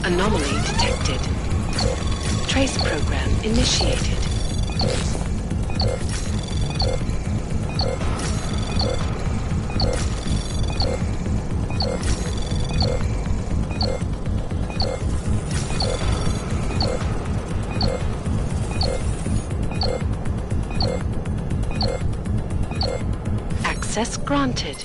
Anomaly detected. Trace program initiated. Access granted.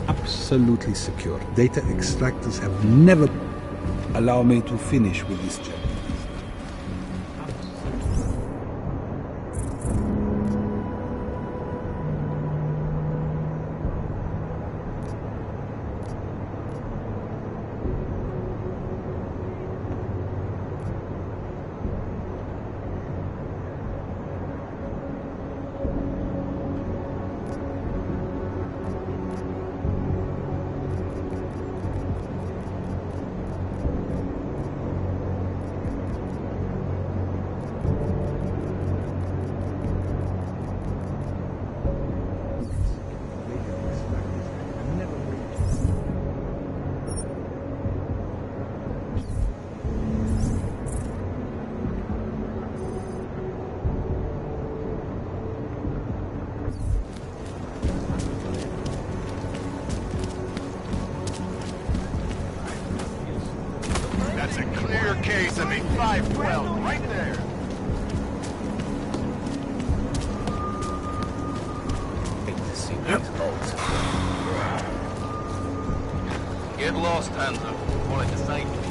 Absolutely secure. Data extractors have never... Allow me to finish with this chapter. That's a clear case of a 512 right there. Get lost, Hanzo. Wanted to thank you.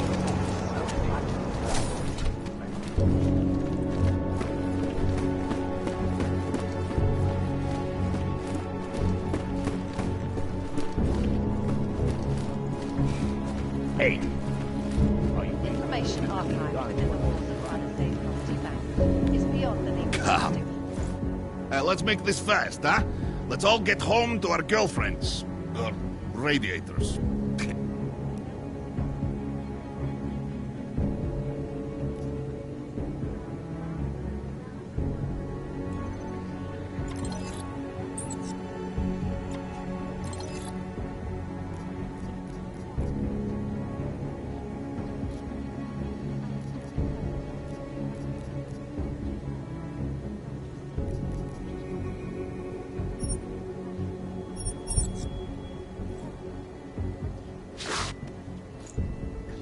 Information archived within the walls of United States Property Bank. Let's make this fast, huh? Let's all get home to our girlfriends. Or radiators.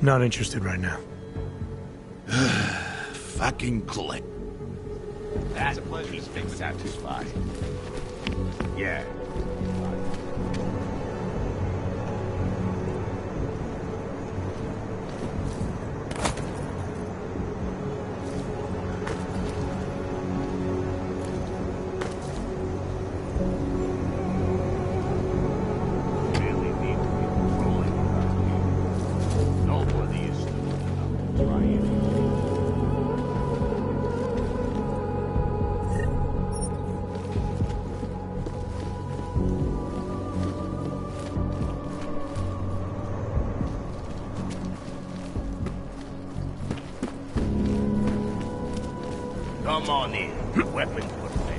Not interested right now. Fucking click. That piece been satisfied. Yeah. Come on in. Weapons prepared.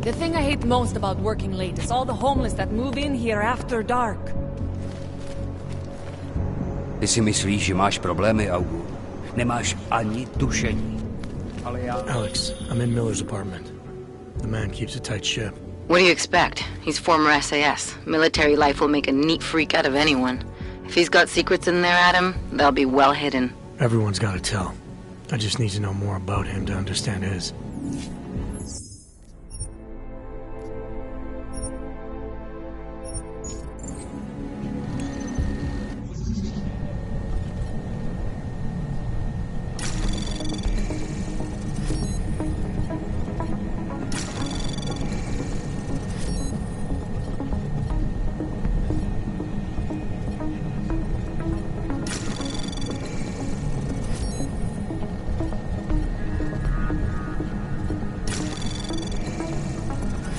The thing I hate most about working late is all the homeless that move in here after dark. Ty si myslíš, že máš problémy, Augu? Nemáš ani tušení. Ale já... Alex, I'm in Miller's apartment. The man keeps a tight ship. What do you expect? He's former SAS. Military life will make a neat freak out of anyone. If he's got secrets in there, Adam, they'll be well hidden. Everyone's got to tell. I just need to know more about him to understand his.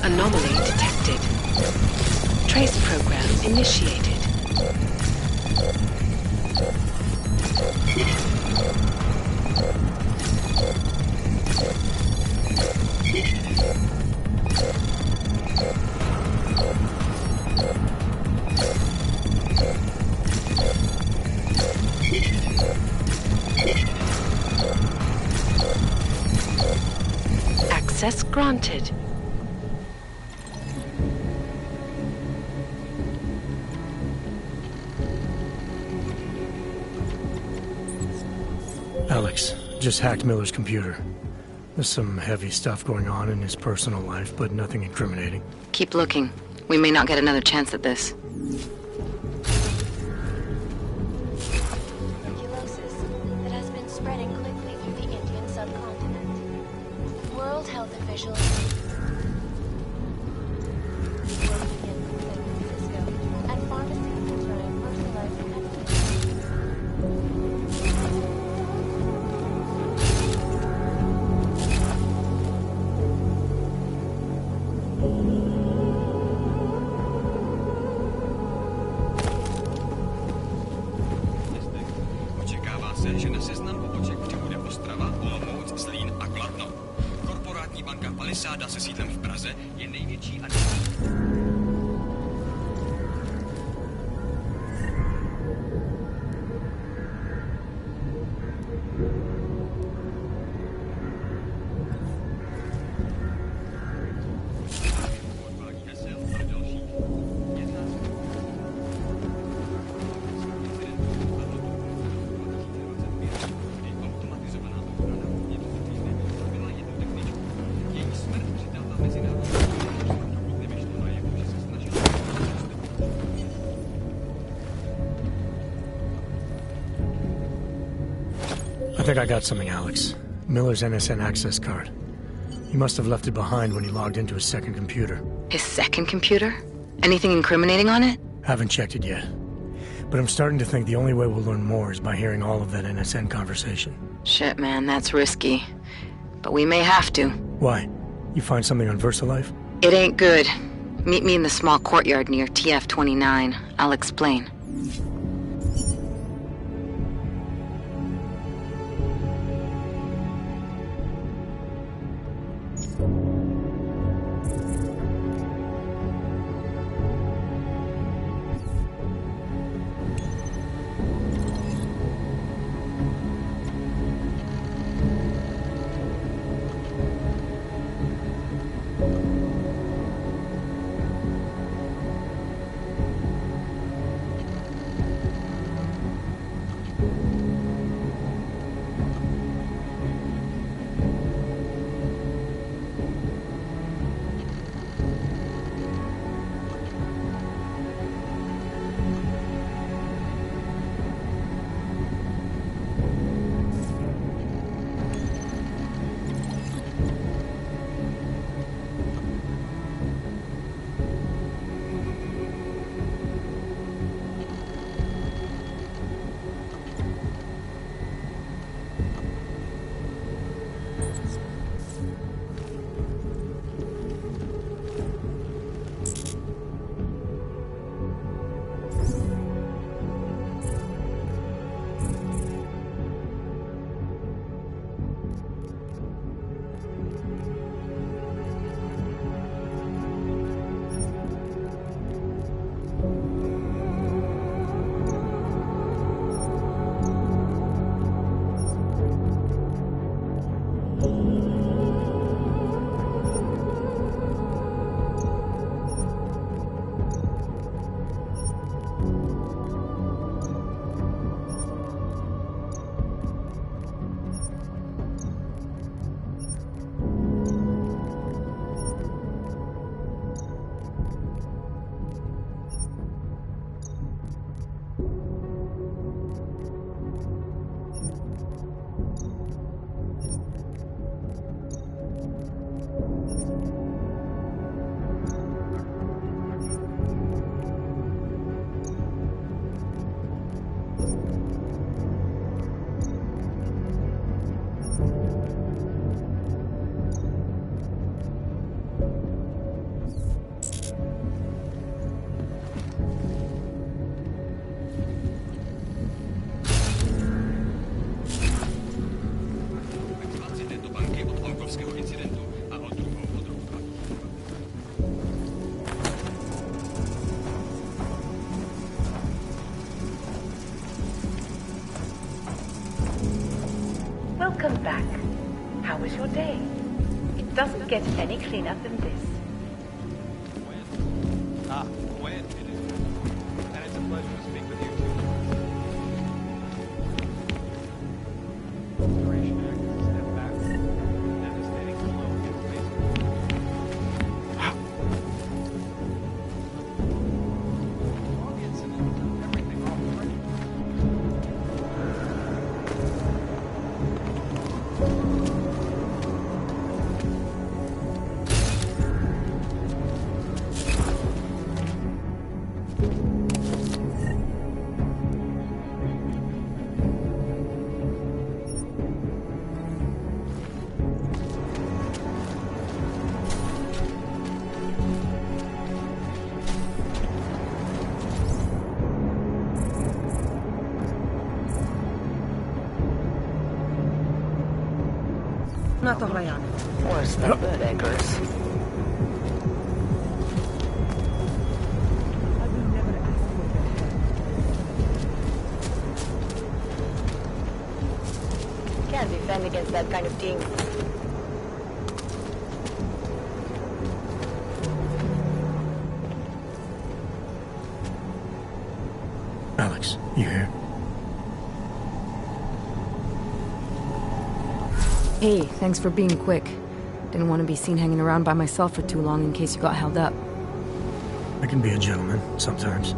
Anomaly detected. Trace program initiated. Access granted. Alex, just hacked Miller's computer. There's some heavy stuff going on in his personal life, but nothing incriminating. Keep looking. We may not get another chance at this. Tuberculosis that has been spreading quickly through the Indian subcontinent. World Health officials working in San Francisco and pharmacies are trying personalized medicine. Očekává se, že na seznam poboček přibude Ostrava, Olomouc, Zlín a Kladno. Korporátní banka Palisáda se sídlem v Praze je největší a like I got something, Alex. Miller's NSN access card. He must have left it behind when he logged into his second computer. His second computer? Anything incriminating on it? Haven't checked it yet. But I'm starting to think the only way we'll learn more is by hearing all of that NSN conversation. Shit, man, that's risky. But we may have to. Why? You find something on VersaLife? It ain't good. Meet me in the small courtyard near TF-29. I'll explain. Welcome back. How was your day? It doesn't get any cleaner than this. When it is. And it's a pleasure to speak with you too. Duration actor, step back. Devastating blow against basic. Long incident. Everything off the record. Worse than bootleggers. Can't defend against that kind of thing. Alex, you here? Hey, thanks for being quick. Didn't want to be seen hanging around by myself for too long in case you got held up. I can be a gentleman, sometimes.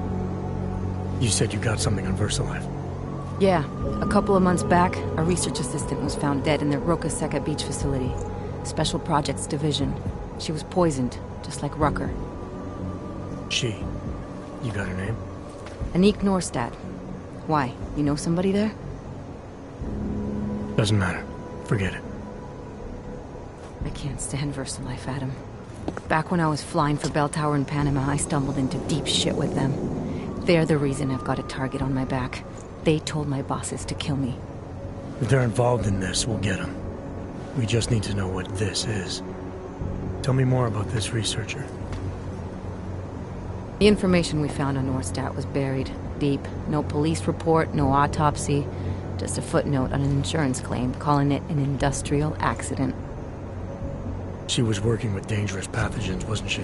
You said you got something on VersaLife. Yeah, a couple of months back, a research assistant was found dead in the Roca Seca Beach facility. Special Projects Division. She was poisoned, just like Rucker. She. You got her name? Anique Norstad. Why? You know somebody there? Doesn't matter. Forget it. I can't stand VersaLife, Adam. Back when I was flying for Bell Tower in Panama, I stumbled into deep shit with them. They're the reason I've got a target on my back. They told my bosses to kill me. If they're involved in this, we'll get them. We just need to know what this is. Tell me more about this researcher. The information we found on Norstad was buried deep. No police report, no autopsy. Just a footnote on an insurance claim, calling it an industrial accident. She was working with dangerous pathogens, wasn't she?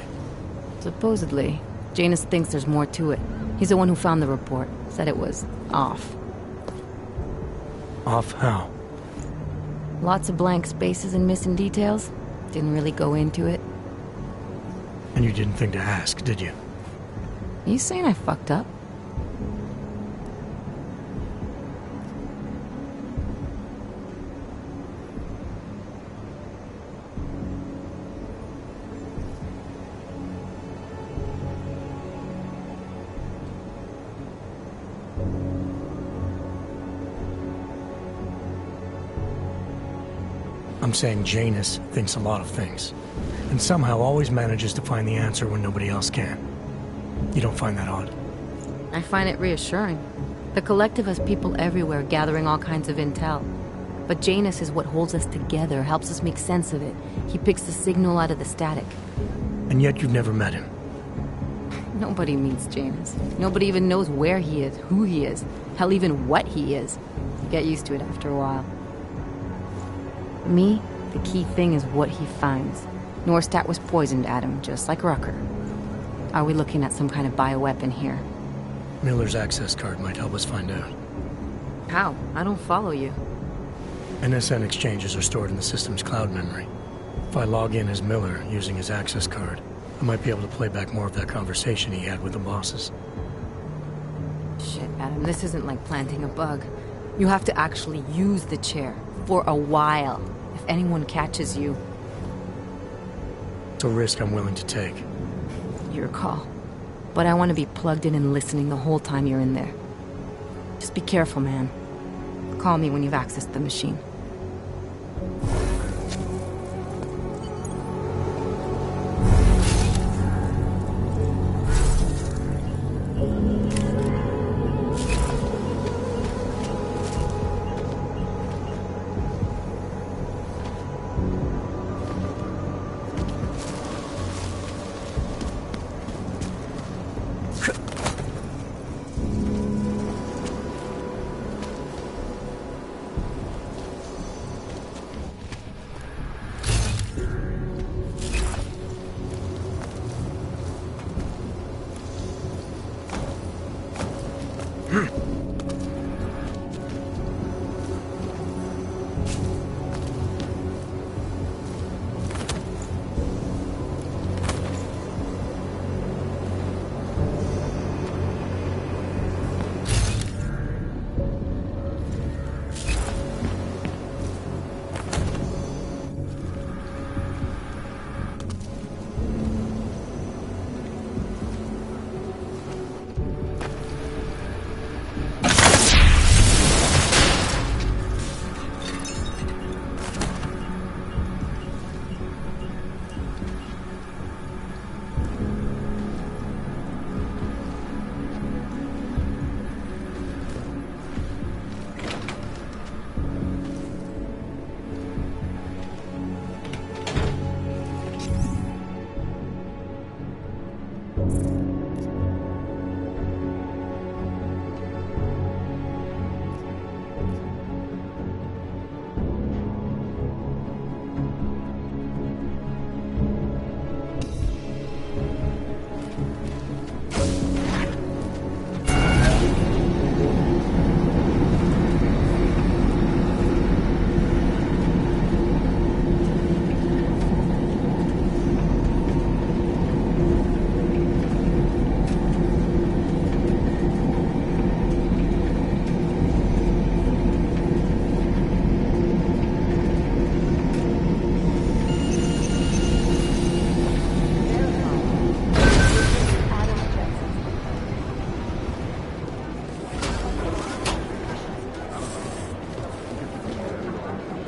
Supposedly. Janus thinks there's more to it. He's the one who found the report. Said it was off. Off how? Lots of blank spaces and missing details. Didn't really go into it. And you didn't think to ask, did you? You saying I fucked up? I'm saying Janus thinks a lot of things, and somehow always manages to find the answer when nobody else can. You don't find that odd? I find it reassuring. The Collective has people everywhere gathering all kinds of intel. But Janus is what holds us together, helps us make sense of it. He picks the signal out of the static. And yet you've never met him. Nobody meets Janus. Nobody even knows where he is, who he is, hell, even what he is. You get used to it after a while. For me, the key thing is what he finds. Norstad was poisoned, Adam, just like Rucker. Are we looking at some kind of bioweapon here? Miller's access card might help us find out. How? I don't follow you. NSN exchanges are stored in the system's cloud memory. If I log in as Miller using his access card, I might be able to play back more of that conversation he had with the bosses. Shit, Adam, this isn't like planting a bug. You have to actually use the chair. For a while. If anyone catches you... It's a risk I'm willing to take. Your call. But I want to be plugged in and listening the whole time you're in there. Just be careful, man. Call me when you've accessed the machine.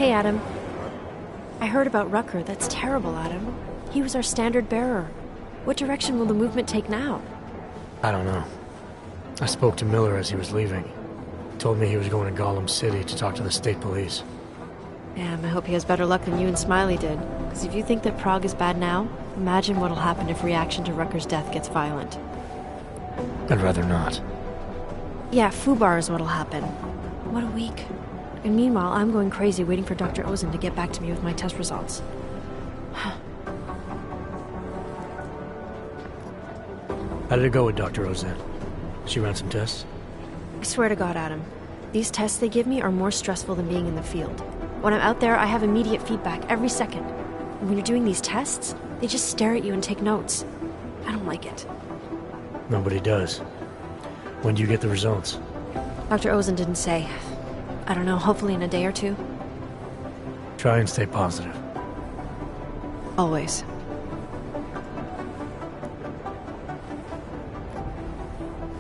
Hey, Adam. I heard about Rucker. That's terrible, Adam. He was our standard bearer. What direction will the movement take now? I don't know. I spoke to Miller as he was leaving. He told me he was going to Gollum City to talk to the state police. Damn, I hope he has better luck than you and Smiley did. Because if you think that Prague is bad now, imagine what'll happen if reaction to Rucker's death gets violent. I'd rather not. Yeah, FUBAR is what'll happen. What a week. And meanwhile, I'm going crazy waiting for Dr. Ozen to get back to me with my test results. How did it go with Dr. Ozen? She ran some tests? I swear to God, Adam. These tests they give me are more stressful than being in the field. When I'm out there, I have immediate feedback every second. And when you're doing these tests, they just stare at you and take notes. I don't like it. Nobody does. When do you get the results? Dr. Ozen didn't say. I don't know, hopefully in a day or two. Try and stay positive. Always.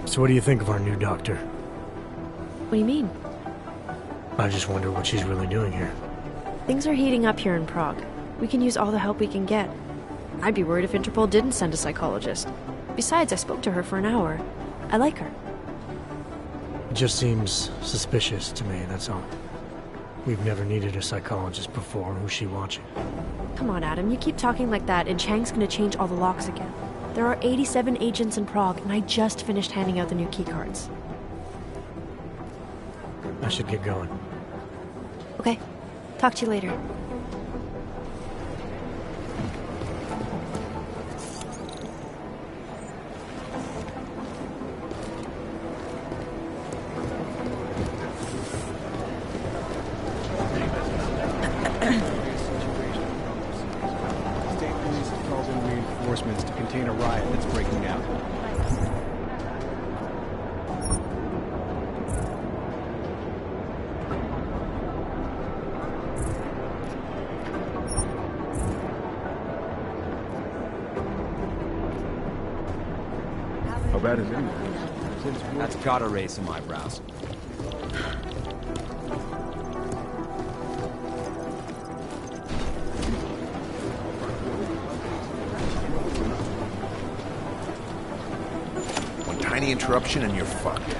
So what do you think of our new doctor? What do you mean? I just wonder what she's really doing here. Things are heating up here in Prague. We can use all the help we can get. I'd be worried if Interpol didn't send a psychologist. Besides, I spoke to her for an hour. I like her. It just seems suspicious to me, that's all. We've never needed a psychologist before. Who's she watching? Come on, Adam. You keep talking like that, and Chang's gonna change all the locks again. There are 87 agents in Prague, and I just finished handing out the new keycards. I should get going. Okay. Talk to you later. State police have called in reinforcements to contain a riot that's breaking out. How bad is it? That's gotta raise some eyebrows. One tiny interruption and you're fucked.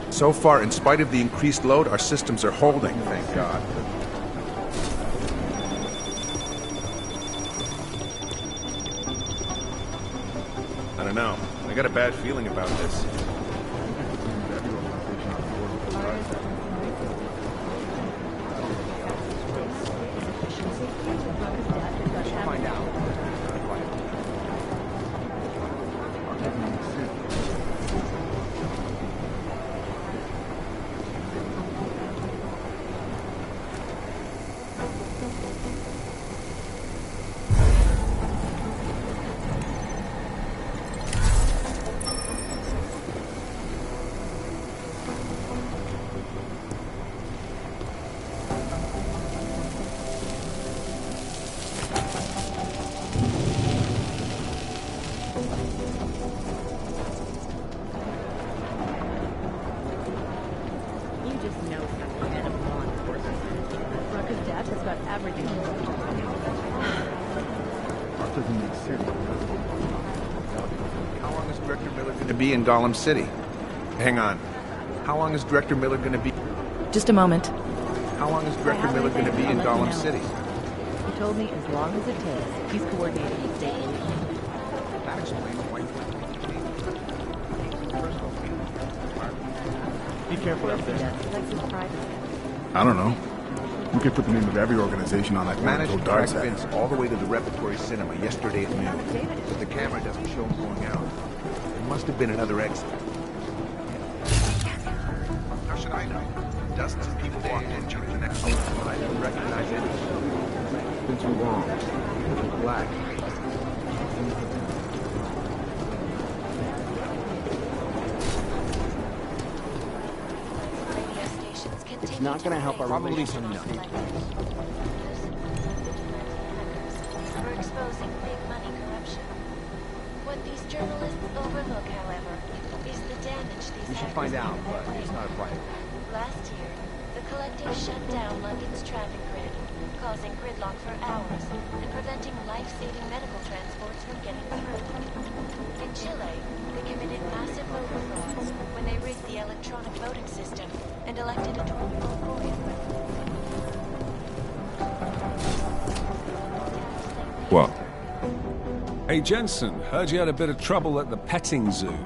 So far, in spite of the increased load, our systems are holding, thank God. I don't know. I got a bad feeling about this. Find out. Be in Gollum City. Hang on. How long is Director Miller going to be? Just a moment. How long is Director Miller going to be in Gollum City? He told me as long as it takes. He's coordinating with state police. That explains why. Be careful up there. I don't know. We could put the name of every organization on that Managed to dark drive side. Vince all the way to the repertory cinema yesterday at noon, but the camera doesn't show him going out. There must have been another exit. How should I know? Dozens of people walked in during the next scene, but I didn't recognize any. It's been too long. It's black. It's not gonna help our Probably relationship. some exposing big money corruption. What these journalists overlook, however, is the damage these We should hackers find out, did to their but it's plan. not a private. Last year, the collective shut down London's traffic grid, causing gridlock for hours and preventing life-saving medical transports from getting through. In Chile, they committed massive voter fraud when they rigged the electronic voting system and elected a 24-party. What? Hey, Jensen, heard you had a bit of trouble at the petting zoo.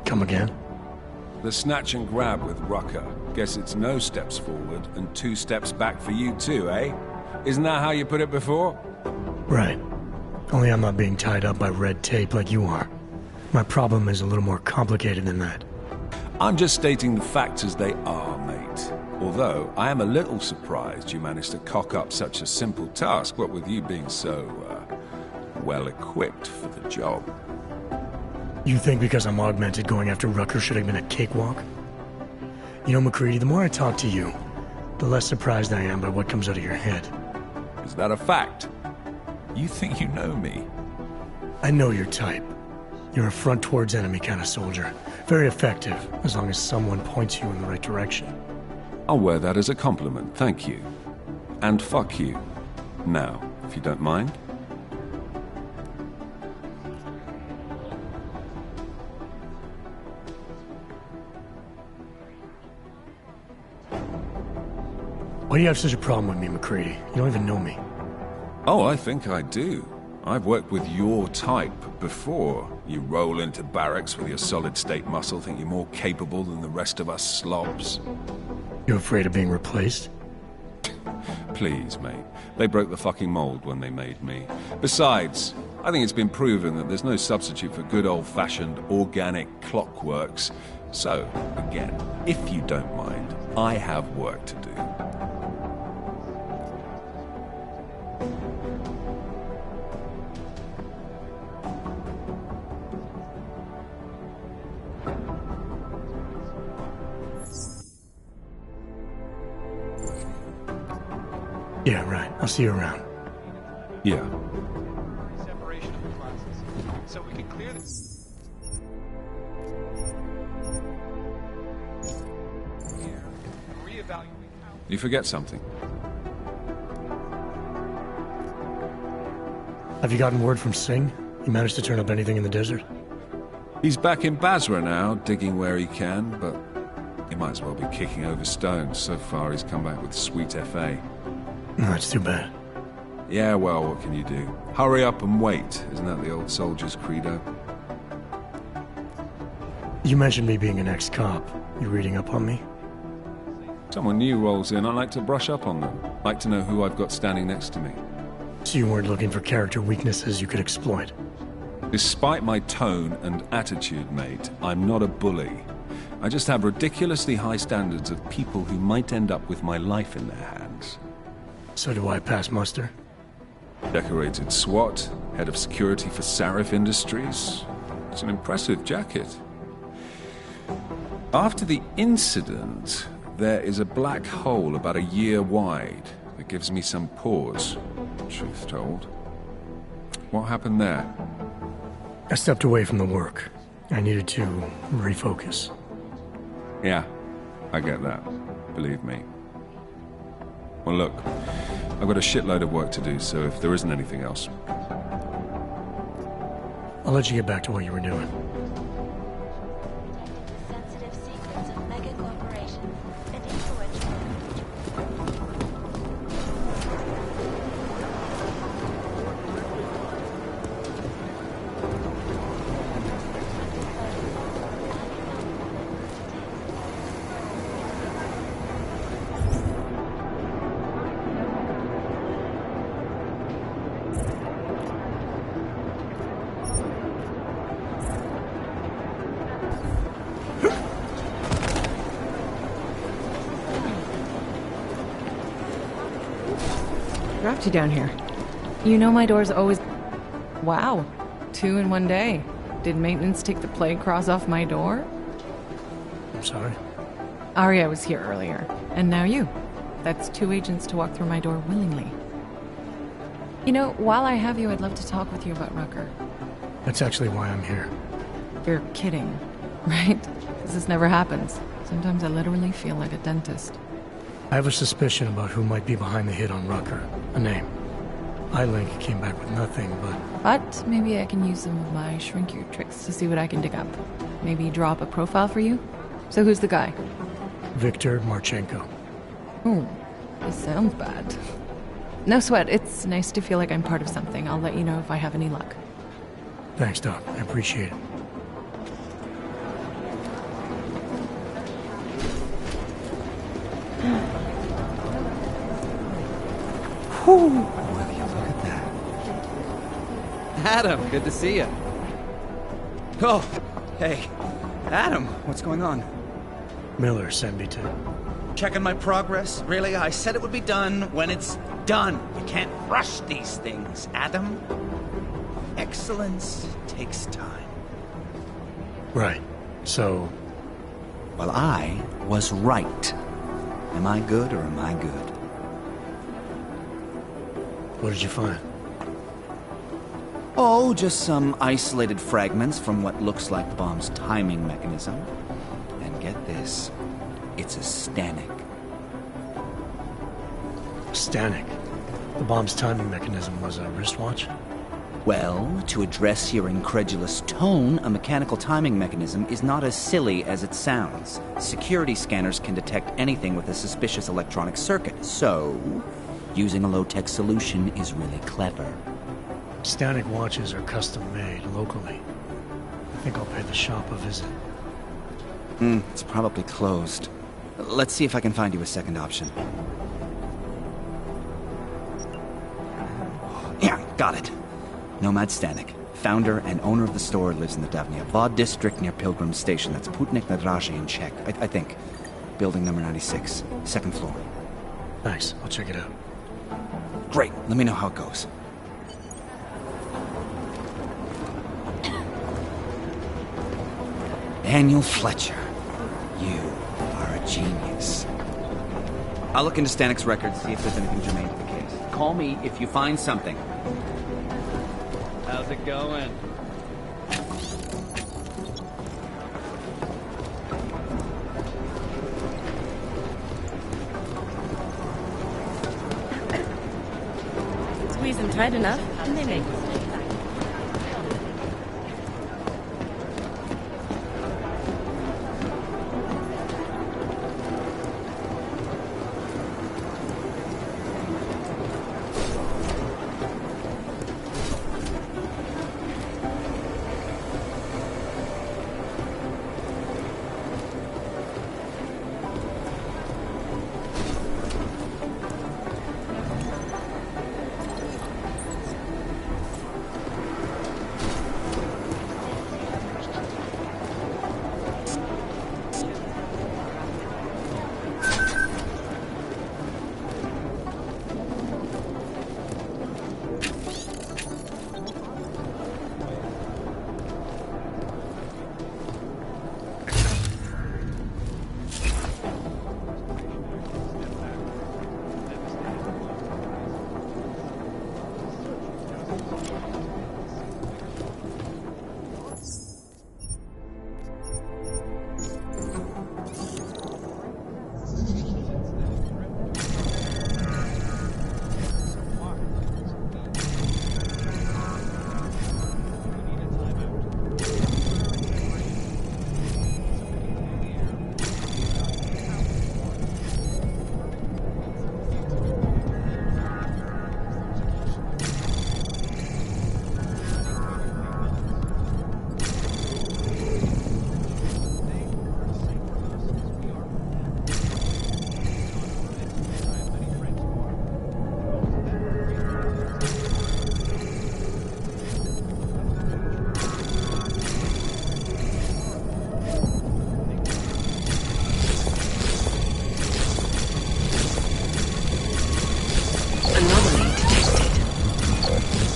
Come again? The snatch and grab with Rucker. Guess it's no steps forward and 2 steps back for you too, eh? Isn't that how you put it before? Right. Only I'm not being tied up by red tape like you are. My problem is a little more complicated than that. I'm just stating the facts as they are, mate. Although, I am a little surprised you managed to cock up such a simple task, what with you being so, well-equipped for the job. You think because I'm augmented going after Rucker should have been a cakewalk? You know, McCready, the more I talk to you, the less surprised I am by what comes out of your head. Is that a fact? You think you know me? I know your type. You're a front towards enemy kind of soldier. Very effective, as long as someone points you in the right direction. I'll wear that as a compliment, thank you. And fuck you. Now, if you don't mind. Why do you have such a problem with me, McCready? You don't even know me. Oh, I think I do. I've worked with your type before. You roll into barracks with your solid-state muscle, think you're more capable than the rest of us slobs. You afraid of being replaced? Please, mate. They broke the fucking mold when they made me. Besides, I think it's been proven that there's no substitute for good old-fashioned organic clockworks. So, again, if you don't mind, I have work to do. Yeah, right. I'll see you around. Yeah. Separation of the classes, so we can clear this. Reevaluate. You forget something. Have you gotten word from Singh? He managed to turn up anything in the desert? He's back in Basra now, digging where he can, but he might as well be kicking over stones. So far, he's come back with sweet FA. No, that's too bad. Yeah, well, what can you do? Hurry up and wait. Isn't that the old soldier's credo? You mentioned me being an ex-cop. You reading up on me? Someone new rolls in, I like to brush up on them. Like to know who I've got standing next to me. So you weren't looking for character weaknesses you could exploit? Despite my tone and attitude, mate, I'm not a bully. I just have ridiculously high standards of people who might end up with my life in their hands. So do I pass muster? Decorated SWAT, head of security for Sarif Industries. It's an impressive jacket. After the incident, there is a black hole about a year wide that gives me some pause, truth told. What happened there? I stepped away from the work. I needed to refocus. Yeah, I get that. Believe me. Well, look, I've got a shitload of work to do, so if there isn't anything else... I'll let you get back to what you were doing. Sensitive secrets of mega corporations and influential Dropped you down here. You know my door's always... Wow. 2 in one day. Did maintenance take the plague cross off my door? I'm sorry. Arya was here earlier. And now you. That's 2 agents to walk through my door willingly. You know, while I have you, I'd love to talk with you about Rucker. That's actually why I'm here. You're kidding, right? Because this never happens. Sometimes I literally feel like a dentist. I have a suspicion about who might be behind the hit on Rucker. A name. iLink came back with nothing, But maybe I can use some of my shrink-you tricks to see what I can dig up. Maybe draw up a profile for you? So who's the guy? Viktor Marchenko. Oh, this sounds bad. No sweat, it's nice to feel like I'm part of something. I'll let you know if I have any luck. Thanks, Doc. I appreciate it. Whew, will you look at that? Adam, good to see you. Oh, hey. Adam, what's going on? Miller sent me to... Checking my progress? Really? I said it would be done when it's done. You can't rush these things, Adam. Excellence takes time. Right. So... Well, I was right. Am I good or am I good? What did you find? Oh, just some isolated fragments from what looks like the bomb's timing mechanism. And get this, it's a Stanek. Stanek? The bomb's timing mechanism was a wristwatch? Well, to address your incredulous tone, a mechanical timing mechanism is not as silly as it sounds. Security scanners can detect anything with a suspicious electronic circuit, so using a low-tech solution is really clever. Stanek watches are custom-made locally. I think I'll pay the shop a visit. It's probably closed. Let's see if I can find you a second option. Yeah, got it. Nomad Stanek. Founder and owner of the store, lives in the Davnia Vod district near Pilgrim Station. That's Putnik Nadraji in Czech, I think. Building number 96, second floor. Thanks, I'll check it out. Great, let me know how it goes. Daniel Fletcher, you are a genius. I'll look into Stanek's records, see if there's anything germane to the case. Call me if you find something. How's it going? Squeeze them tight enough, and they make mistakes.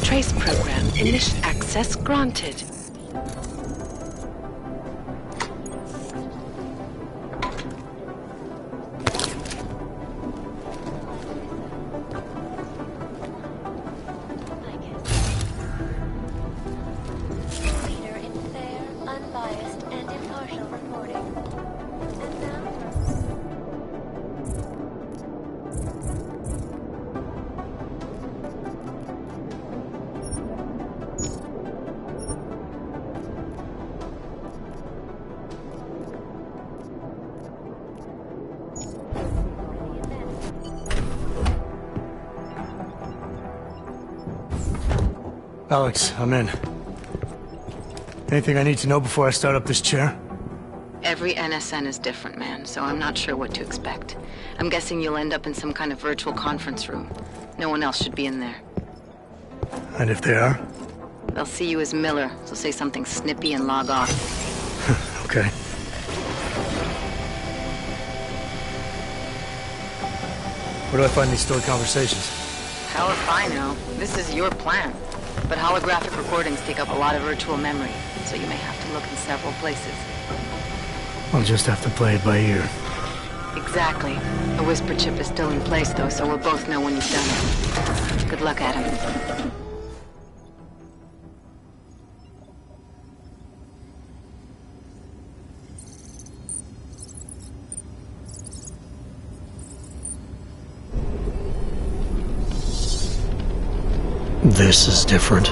Trace program. Initial access granted. Alex, I'm in. Anything I need to know before I start up this chair? Every NSN is different, man, so I'm not sure what to expect. I'm guessing you'll end up in some kind of virtual conference room. No one else should be in there. And if they are? They'll see you as Miller, so say something snippy and log off. Okay. Where do I find these stored conversations? Hell if I know. This is your plan. But holographic recordings take up a lot of virtual memory, so you may have to look in several places. I'll just have to play it by ear. Exactly. The whisper chip is still in place, though, so we'll both know when you've done it. Good luck, Adam. This is different.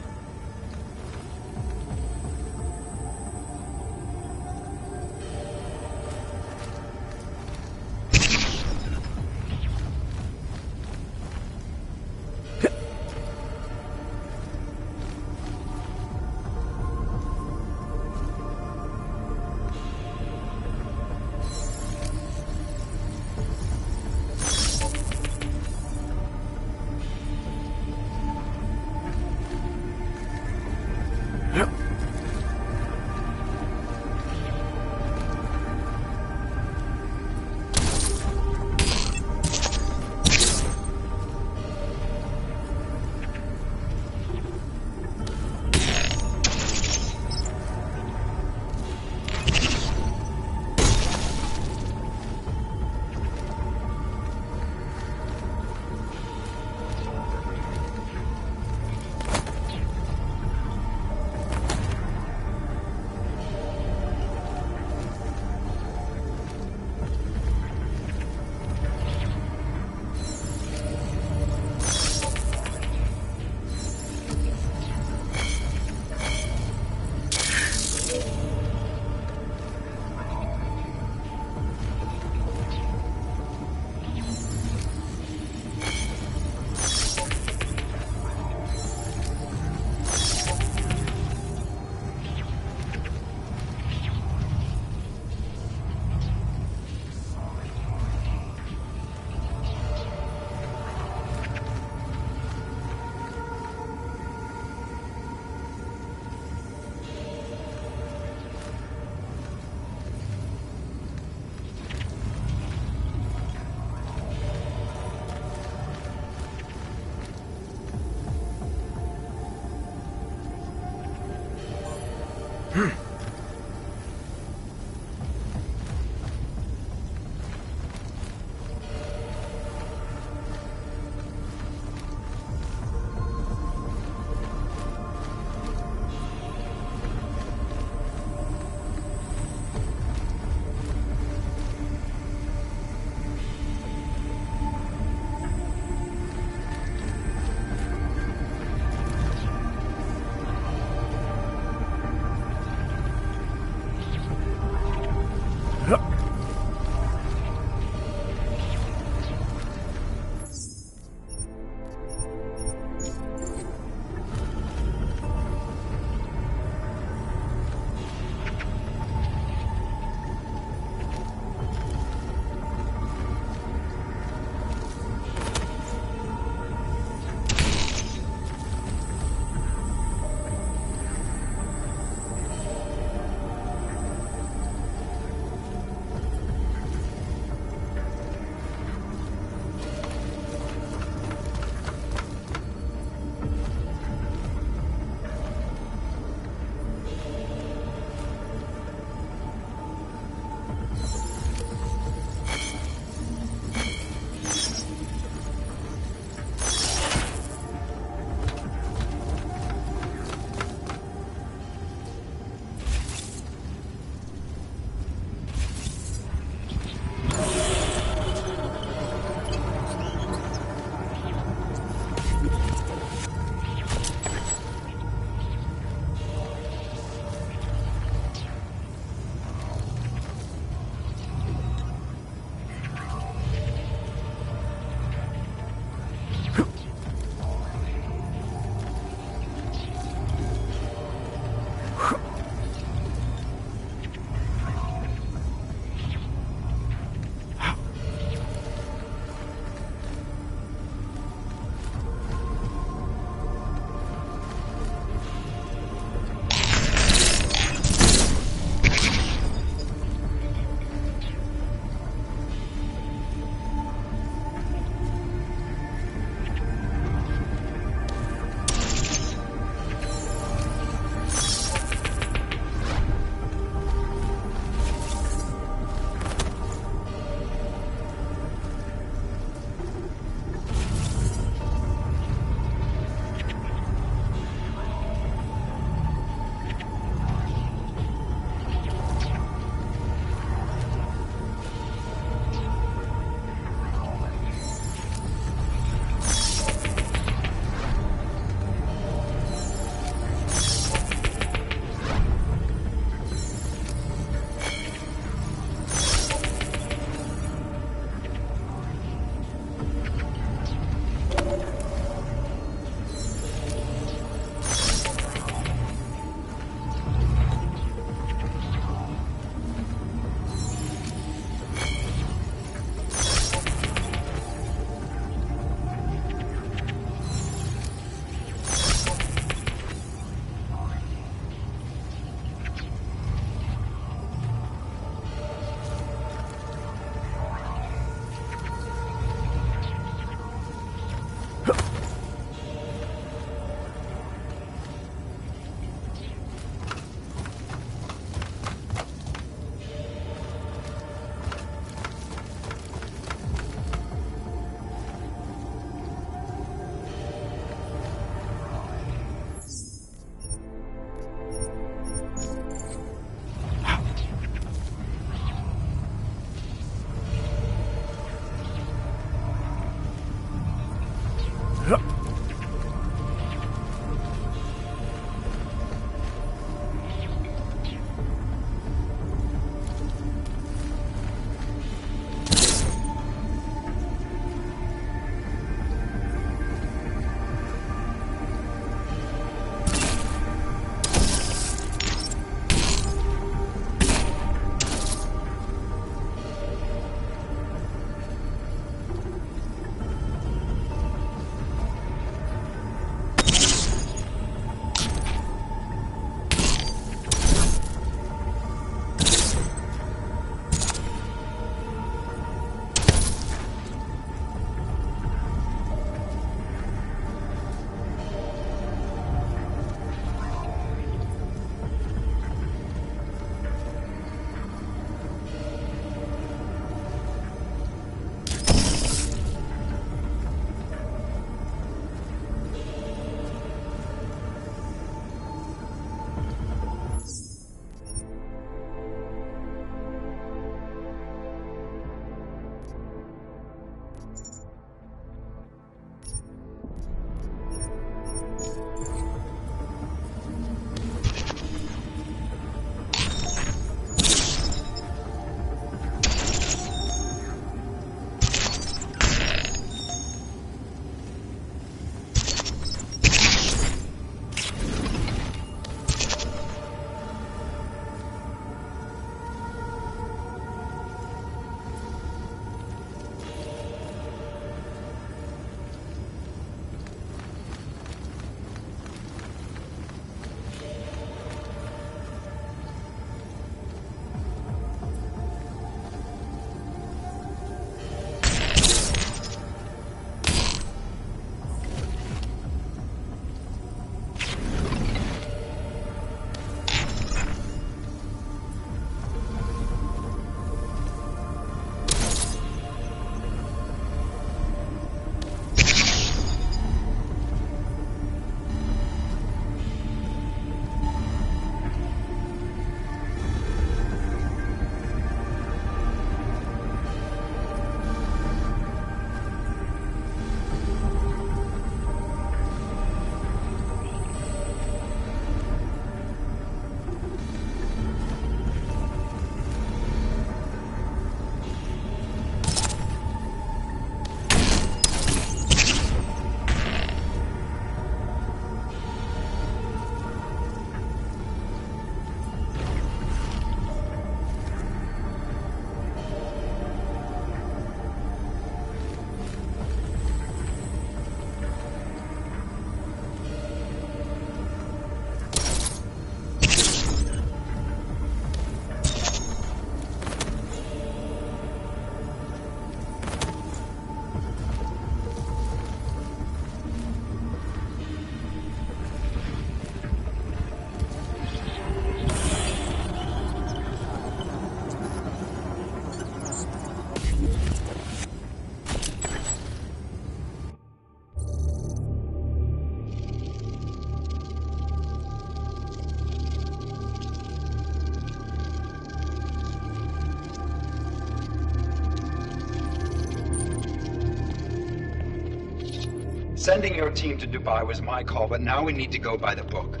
Sending your team to Dubai was my call, but now we need to go by the book.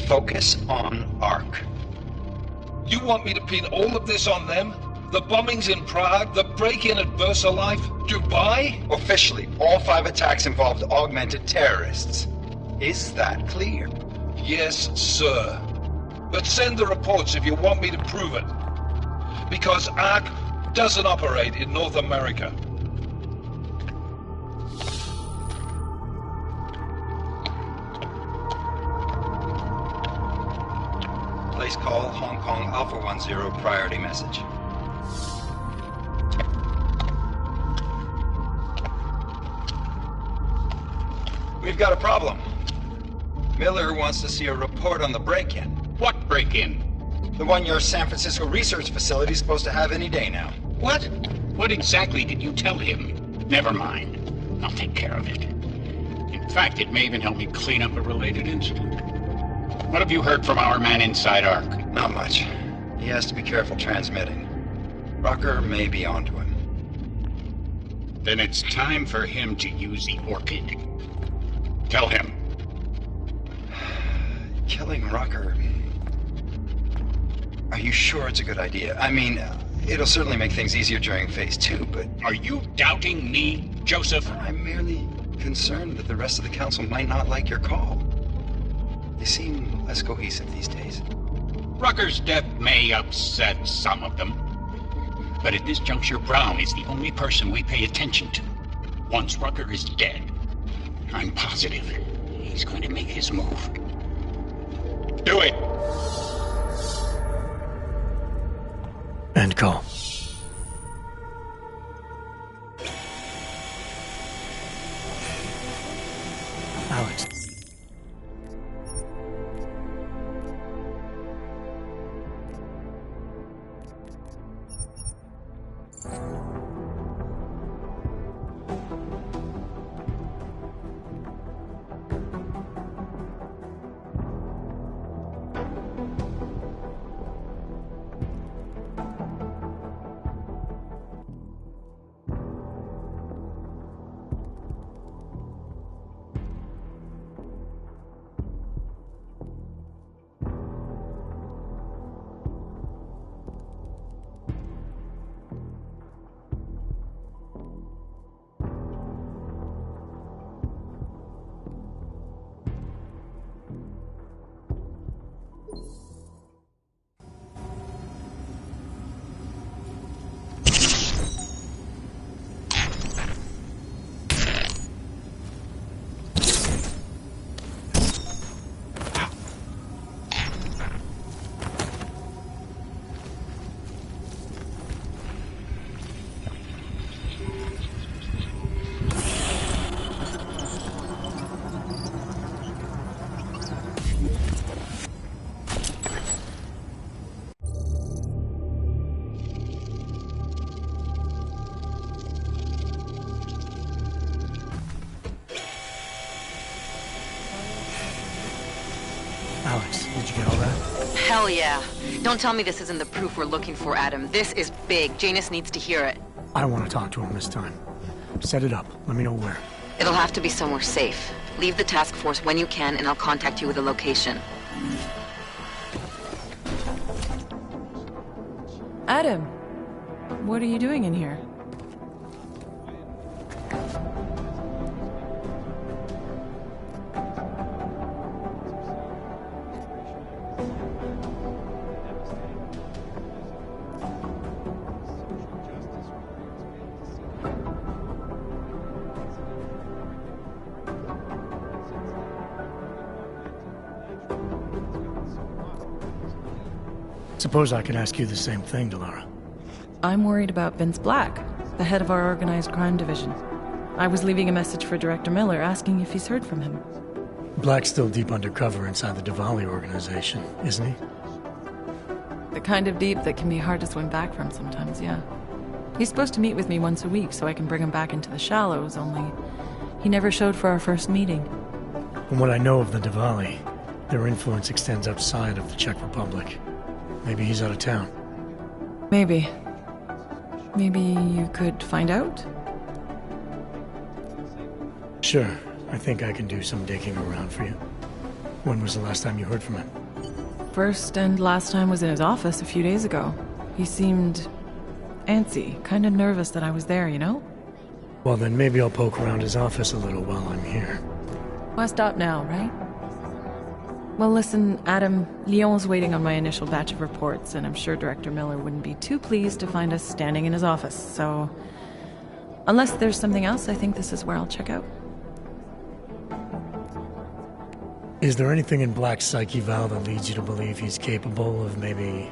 Focus on ARC. You want me to pin all of this on them? The bombings in Prague, the break-in at VersaLife, Dubai? Officially, all 5 attacks involved augmented terrorists. Is that clear? Yes, sir. But send the reports if you want me to prove it. Because ARC doesn't operate in North America. Place call Hong Kong Alpha 10 priority message. We've got a problem. Miller wants to see a report on the break-in. What break-in? The one your San Francisco research facility is supposed to have any day now. What? What exactly did you tell him? Never mind. I'll take care of it. In fact, it may even help me clean up a related incident. What have you heard from our man inside ARC? Not much. He has to be careful transmitting. Rucker may be onto him. Then it's time for him to use the Orchid. Tell him. Killing Rucker... Are you sure it's a good idea? I mean, it'll certainly make things easier during Phase 2, but... Are you doubting me, Joseph? I'm merely concerned that the rest of the council might not like your call. They seem less cohesive these days. Rucker's death may upset some of them. But at this juncture, Brown is the only person we pay attention to. Once Rucker is dead, I'm positive he's going to make his move. Do it! End call. Alex. Alex, did you get all that? Hell yeah. Don't tell me this isn't the proof we're looking for, Adam. This is big. Janus needs to hear it. I want to talk to him this time. Set it up. Let me know where. It'll have to be somewhere safe. Leave the task force when you can, and I'll contact you with a location. Adam, what are you doing in here? Suppose I could ask you the same thing, Delara. I'm worried about Vince Black, the head of our organized crime division. I was leaving a message for Director Miller asking if he's heard from him. Black's still deep undercover inside the Diwali organization, isn't he? The kind of deep that can be hard to swim back from sometimes, yeah. He's supposed to meet with me once a week so I can bring him back into the shallows, only he never showed for our first meeting. From what I know of the Diwali, their influence extends outside of the Czech Republic. Maybe he's out of town. Maybe. Maybe you could find out? Sure. I think I can do some digging around for you. When was the last time you heard from him? First and last time was in his office a few days ago. He seemed antsy, kind of nervous that I was there, you know? Well, then maybe I'll poke around his office a little while I'm here. Why stop now, right? Well, listen, Adam, Lyon's waiting on my initial batch of reports, and I'm sure Director Miller wouldn't be too pleased to find us standing in his office, so... Unless there's something else, I think this is where I'll check out. Is there anything in Black's psyche, Val, that leads you to believe he's capable of maybe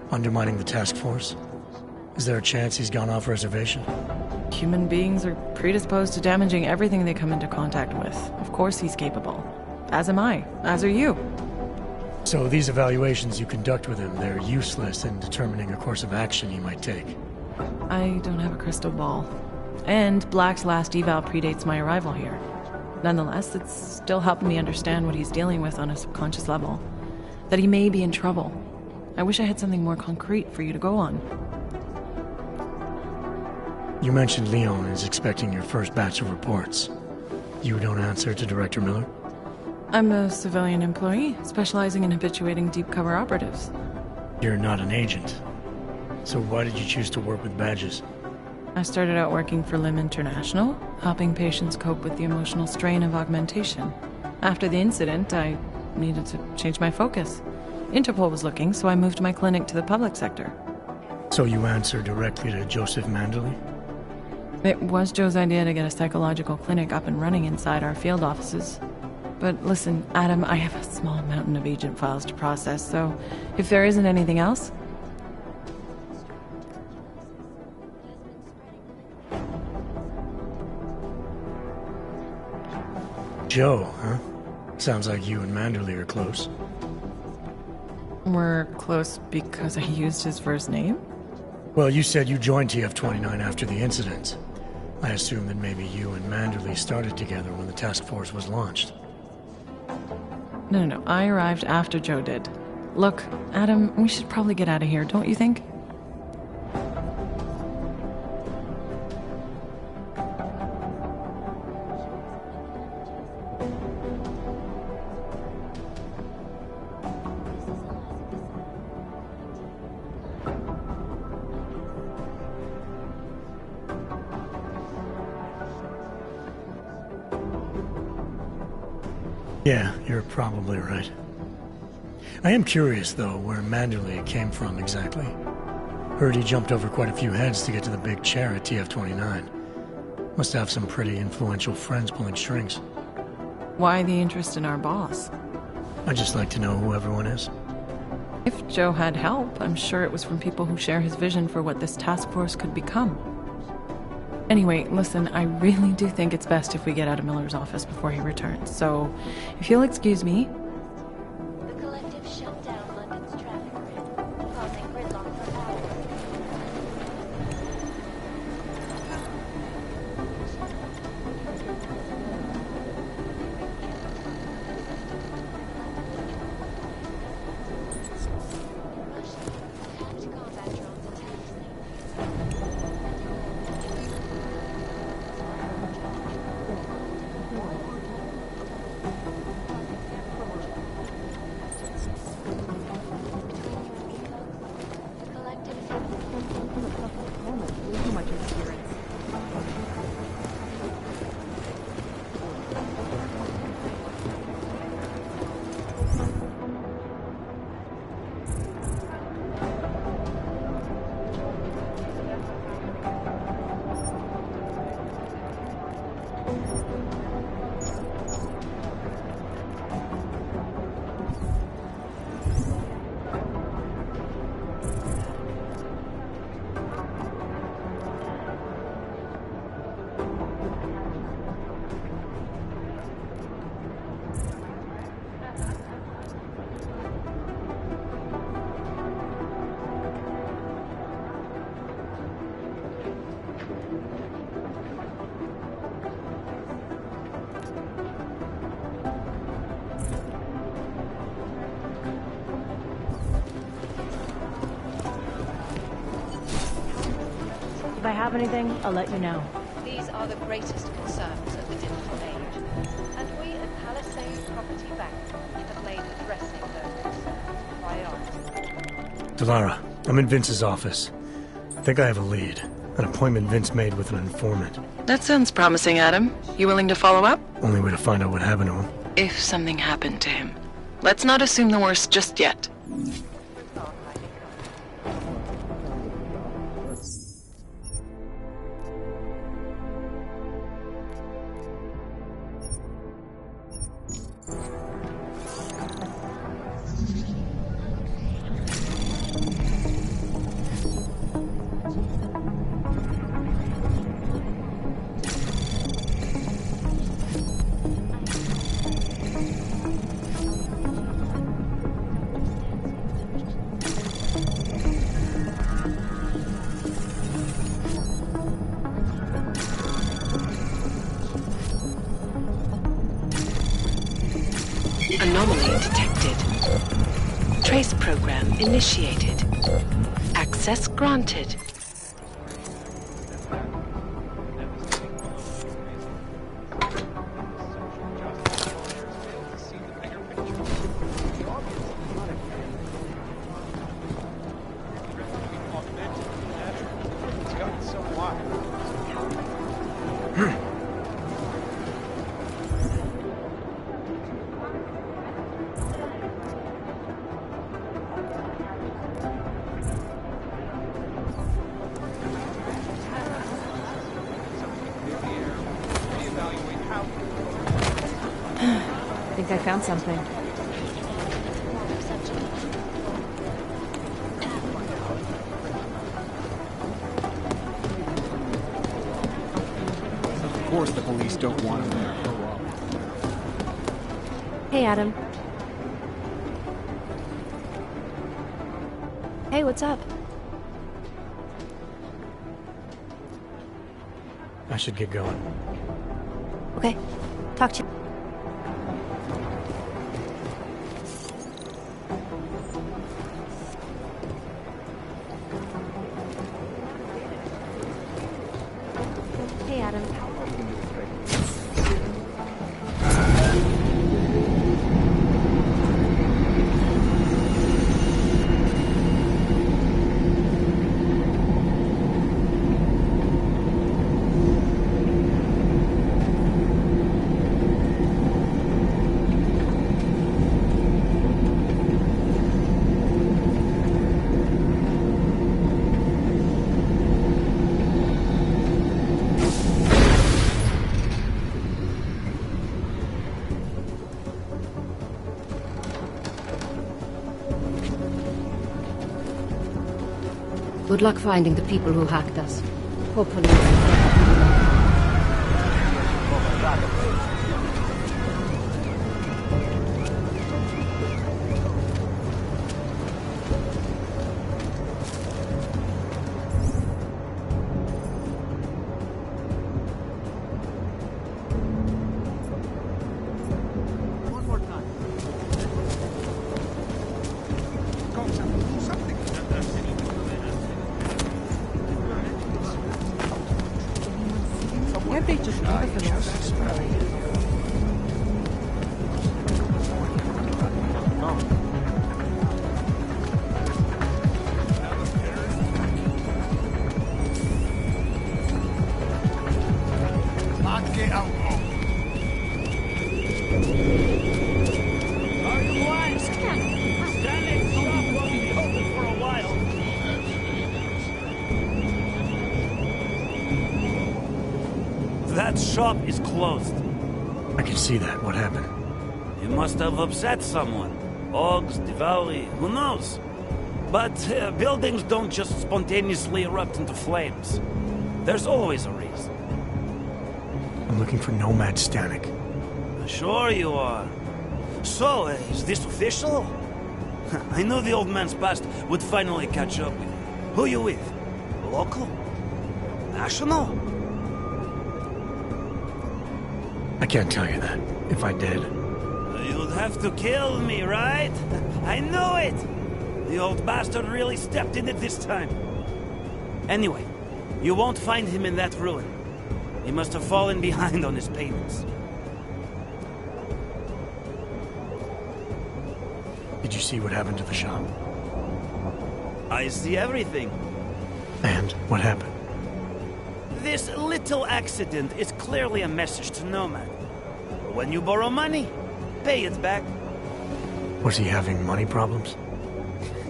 undermining the task force? Is there a chance he's gone off reservation? Human beings are predisposed to damaging everything they come into contact with. Of course he's capable. As am I. As are you. So these evaluations you conduct with him, they're useless in determining a course of action he might take? I don't have a crystal ball. And Black's last eval predates my arrival here. Nonetheless, it's still helping me understand what he's dealing with on a subconscious level. That he may be in trouble. I wish I had something more concrete for you to go on. You mentioned Leon is expecting your first batch of reports. You don't answer to Director Miller? I'm a civilian employee, specializing in habituating deep cover operatives. You're not an agent. So why did you choose to work with badges? I started out working for LIM International, helping patients cope with the emotional strain of augmentation. After the incident, I needed to change my focus. Interpol was looking, so I moved my clinic to the public sector. So you answer directly to Joseph Manderley? It was Joe's idea to get a psychological clinic up and running inside our field offices. But listen, Adam, I have a small mountain of agent files to process, so if there isn't anything else... Joe, huh? Sounds like you and Manderley are close. We're close because I used his first name? Well, you said you joined TF-29 after the incident. I assume that maybe you and Manderley started together when the task force was launched. No, I arrived after Joe did. Look, Adam, we should probably get out of here, don't you think? Yeah, you're probably right. I am curious, though, where Manderley came from exactly. Heard he jumped over quite a few heads to get to the big chair at TF-29. Must have some pretty influential friends pulling strings. Why the interest in our boss? I'd just like to know who everyone is. If Joe had help, I'm sure it was from people who share his vision for what this task force could become. Anyway, listen, I really do think it's best if we get out of Miller's office before he returns, so if you'll excuse me... The collective shut down London's traffic grid, causing gridlock for hours. If I have anything, I'll let you know. These are the greatest concerns of the digital age. property banks have made addressing those concerns a priority. Delara, I'm in Vince's office. I think I have a lead. An appointment Vince made with an informant. That sounds promising, Adam. You willing to follow up? Only way to find out what happened to him. If something happened to him. Let's not assume the worst just yet. Anomaly detected. Trace program initiated. Access granted. I think I found something. Of course the police don't want him there. Hey, Adam. Hey, what's up? I should get going. Okay. Talk to you. Hey, Adam. Good luck finding the people who hacked us. Hopefully. Can't they just leave us alone? That shop is closed. I can see that. What happened? You must have upset someone. Ogs, Diwali, who knows? But buildings don't just spontaneously erupt into flames. There's always a reason. I'm looking for Nomad Stanek. Sure you are. So, is this official? I knew the old man's past would finally catch up with you. Who you with? Local? National? I can't tell you that. If I did. You'd have to kill me, right? I knew it! The old bastard really stepped in it this time. Anyway, you won't find him in that ruin. He must have fallen behind on his payments. Did you see what happened to the shop? I see everything. And what happened? This little accident is clearly a message to Nomad. When you borrow money, pay it back. Was he having money problems?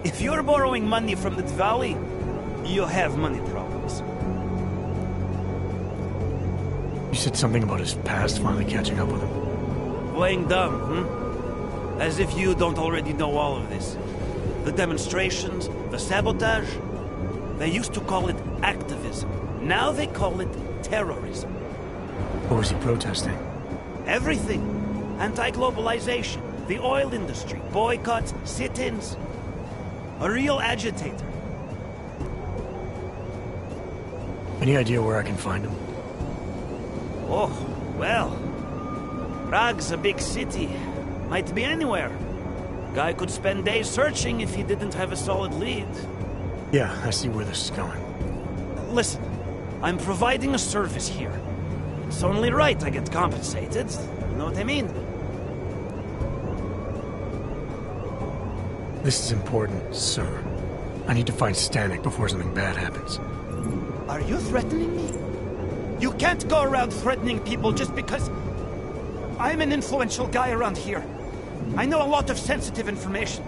If you're borrowing money from the valley, you have money problems. You said something about his past finally catching up with him. Playing dumb, As if you don't already know all of this. The demonstrations, the sabotage. They used to call it activism. Now they call it terrorism. What was he protesting? Everything. Anti-globalization, the oil industry, boycotts, sit-ins. A real agitator. Any idea where I can find him? Oh, well. Prague's a big city. Might be anywhere. Guy could spend days searching if he didn't have a solid lead. Yeah, I see where this is going. Listen, I'm providing a service here. It's only right I get compensated. You know what I mean? This is important, sir. I need to find Stanek before something bad happens. Are you threatening me? You can't go around threatening people just because I'm an influential guy around here. I know a lot of sensitive information.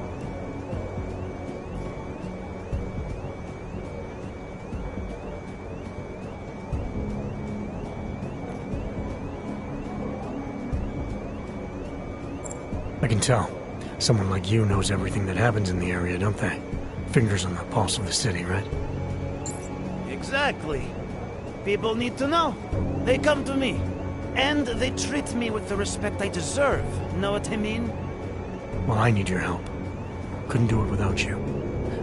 I can tell. Someone like you knows everything that happens in the area, don't they? Fingers on the pulse of the city, right? Exactly. People need to know. They come to me. And they treat me with the respect I deserve. Know what I mean? Well, I need your help. Couldn't do it without you.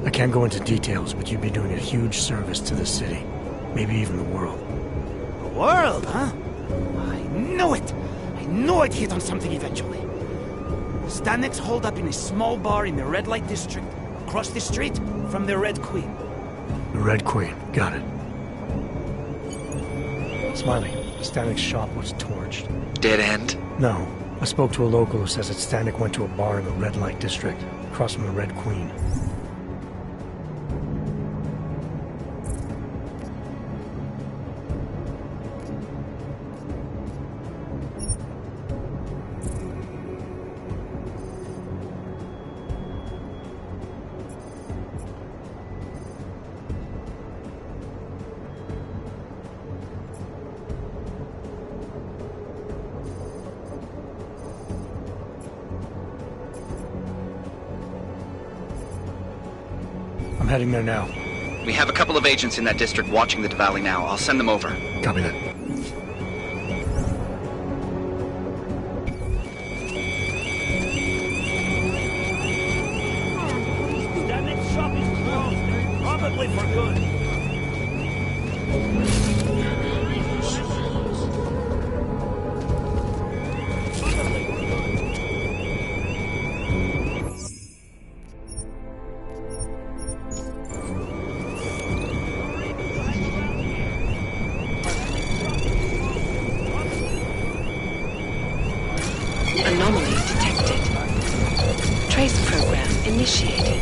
I can't go into details, but you'd be doing a huge service to the city. Maybe even the world. The world, huh? I knew it! I knew I'd hit on something eventually. Stanek's holed up in a small bar in the red light district, across the street from the Red Queen. The Red Queen, got it. Smiley, Stanek's shop was torched. Dead end? No. I spoke to a local who says that Stanek went to a bar in the red light district, across from the Red Queen. I'm heading there now. We have a couple of agents in that district watching the valley now. I'll send them over. Copy that. That next shop is closed. Probably for good. Anomaly detected. Trace program initiated.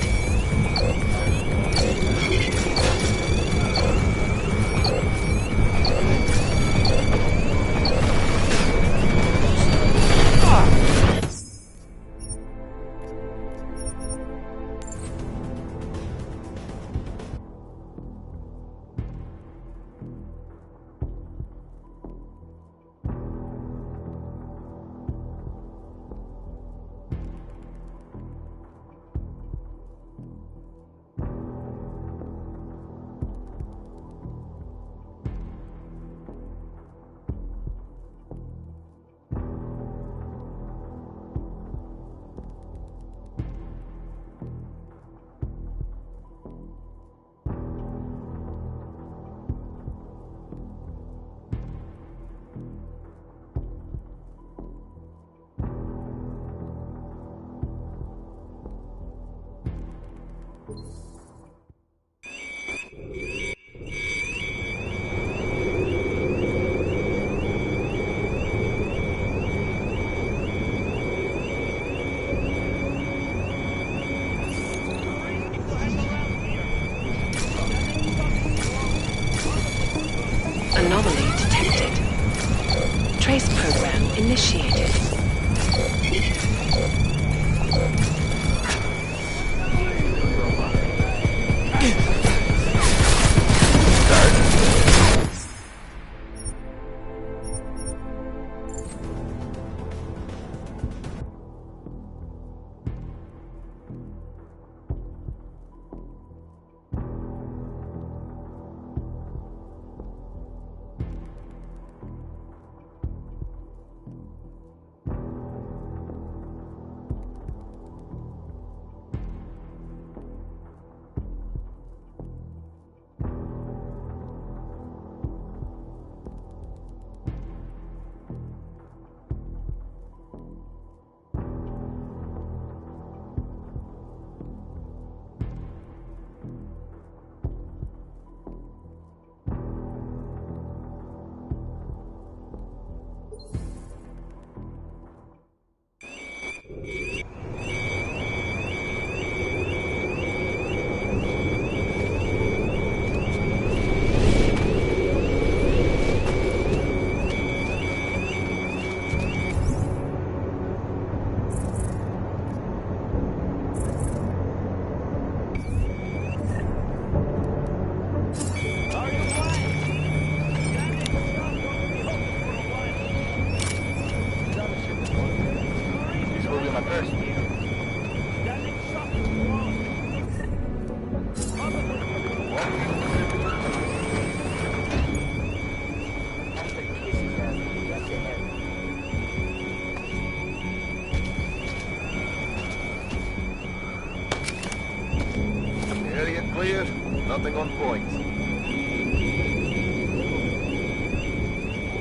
Nothing on point.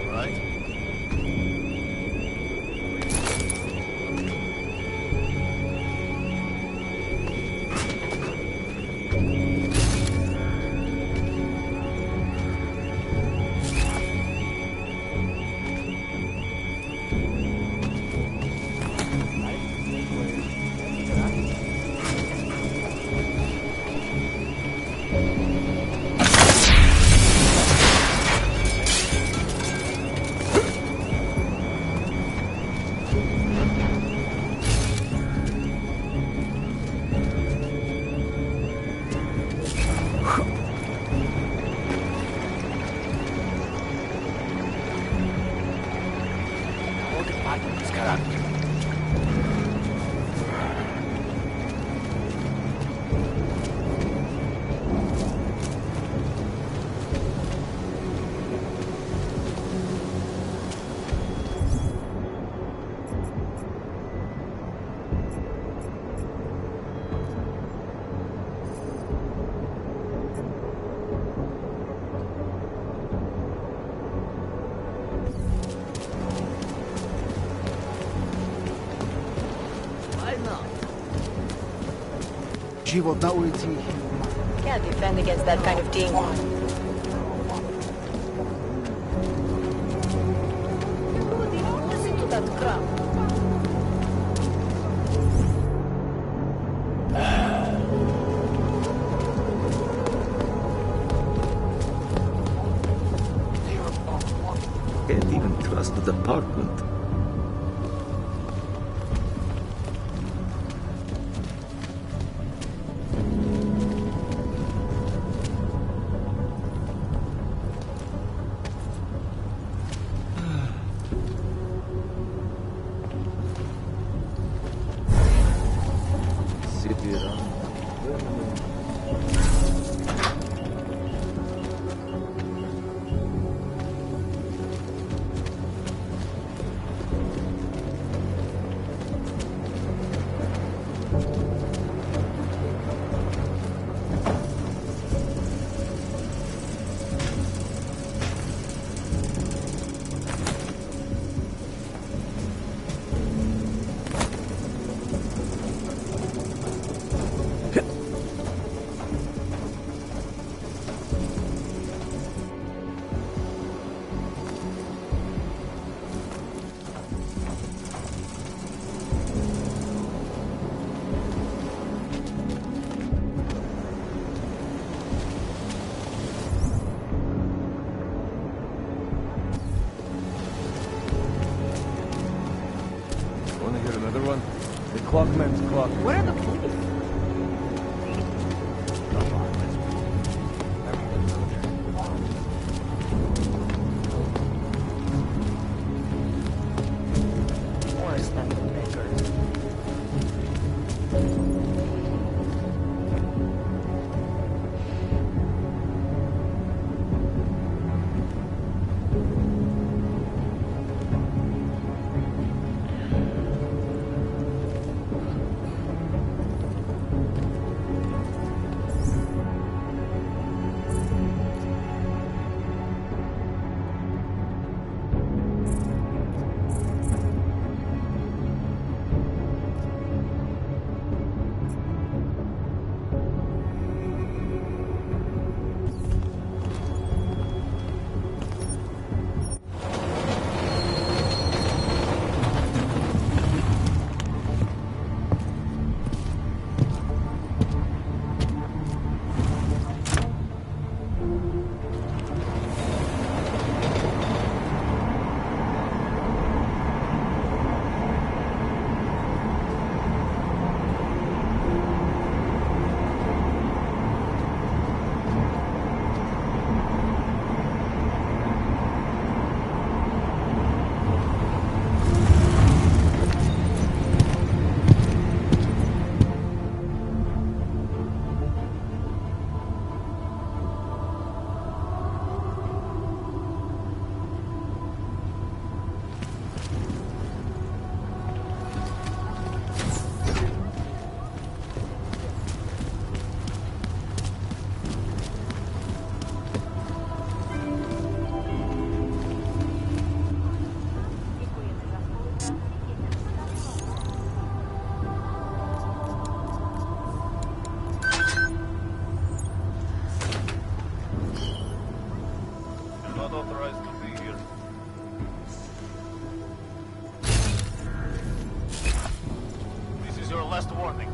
All right. Живот на улице. Can't defend against that kind of thing. Listen to that crap. Can't even trust the department. Wanna hear another one? The clockman's clock. Where are the police? Worse than the beggar. not authorized to be here. This is your last warning.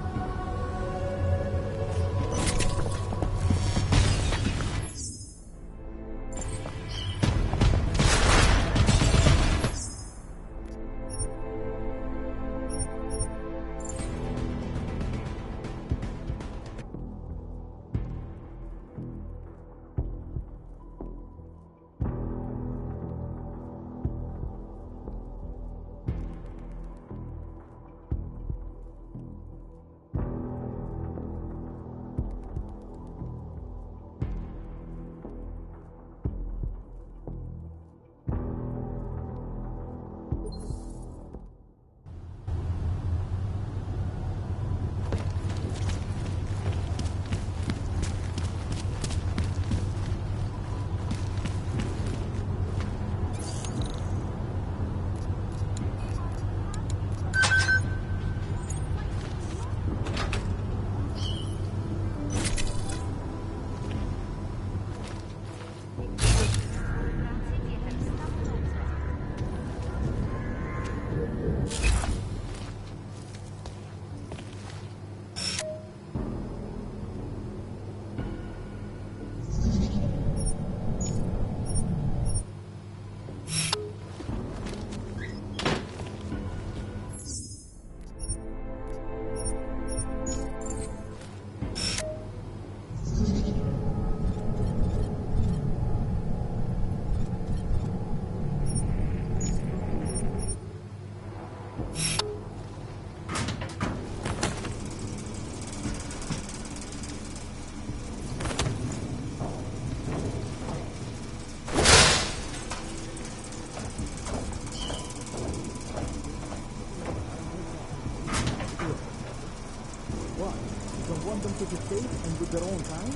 To the state and with their own kind?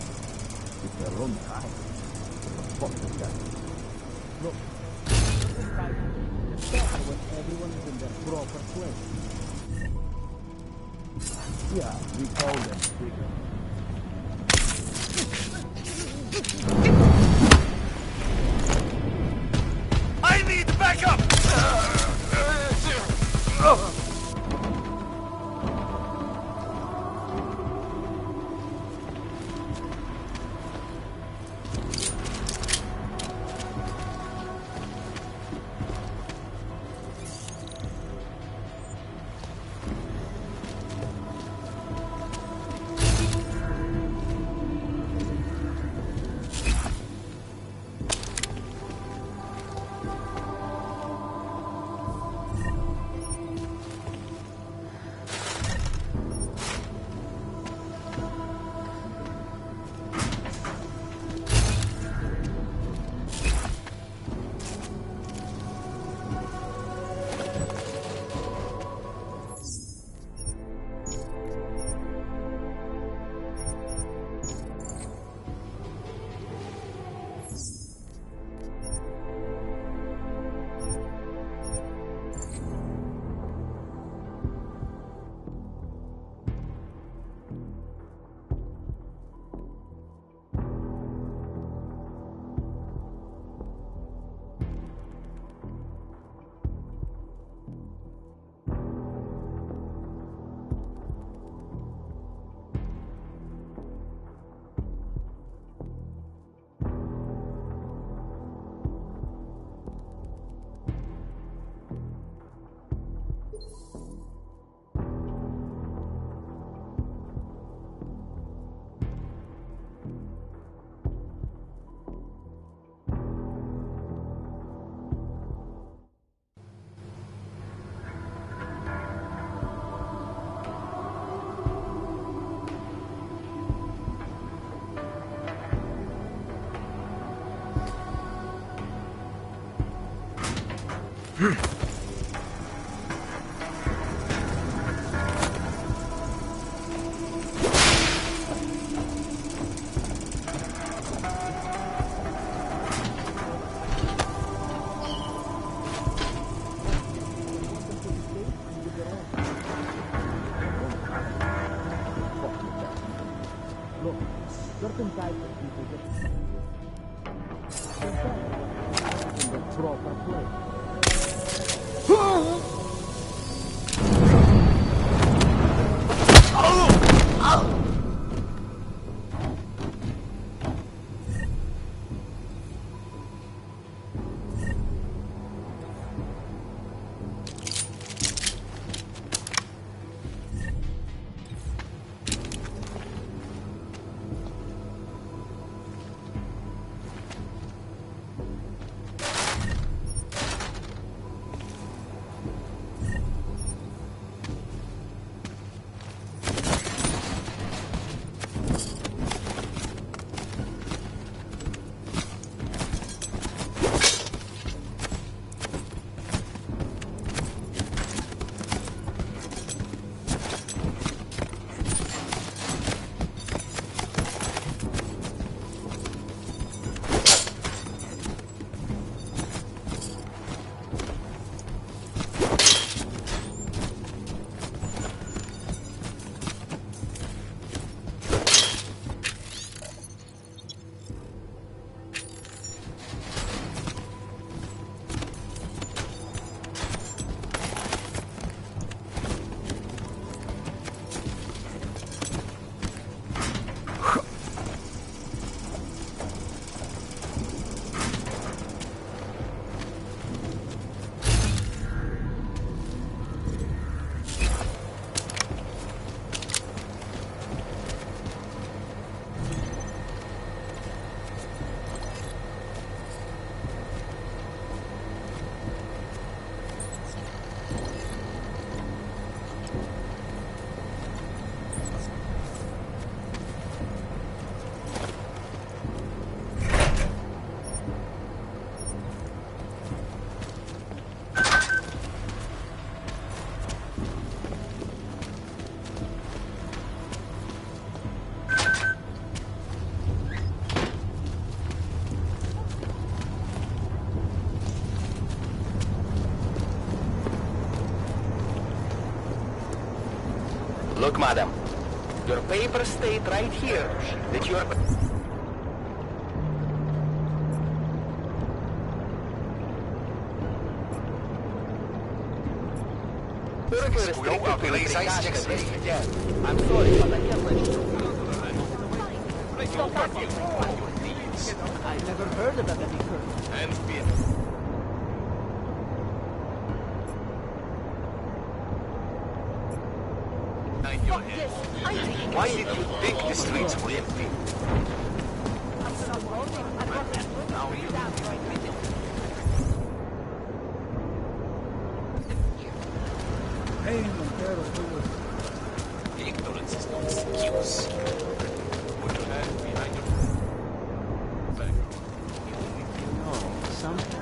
With their own kind? Fuck that. Look, it's better when everyone is in their proper place. Yeah, we call them bigger. I need backup! Look, certain types of people get... proper place. Look, madam, your papers state right here that you are... I'm sorry, but I can't let you through. I never heard about any curfew. And why did you think the streets were empty? Ignorance is no excuse. What you have behind your back? No, sometimes.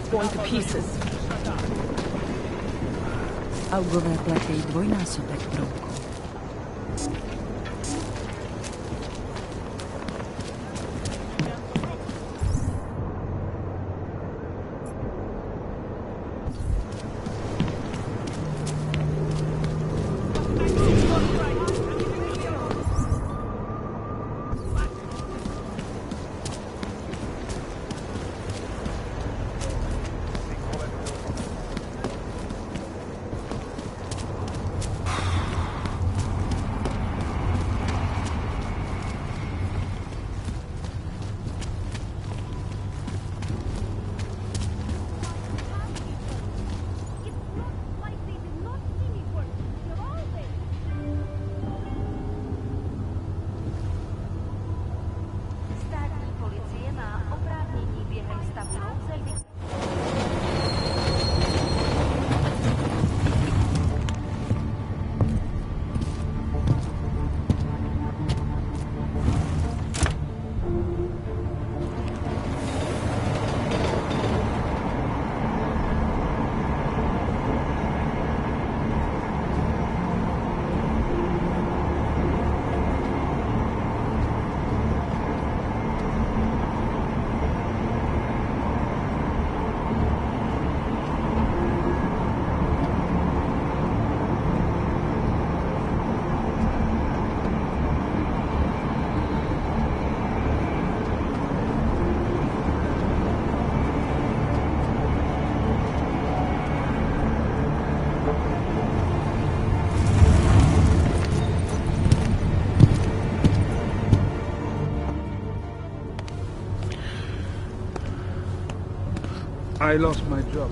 It's going to pieces. Algové platí dvojnásobek brouku. I lost my job.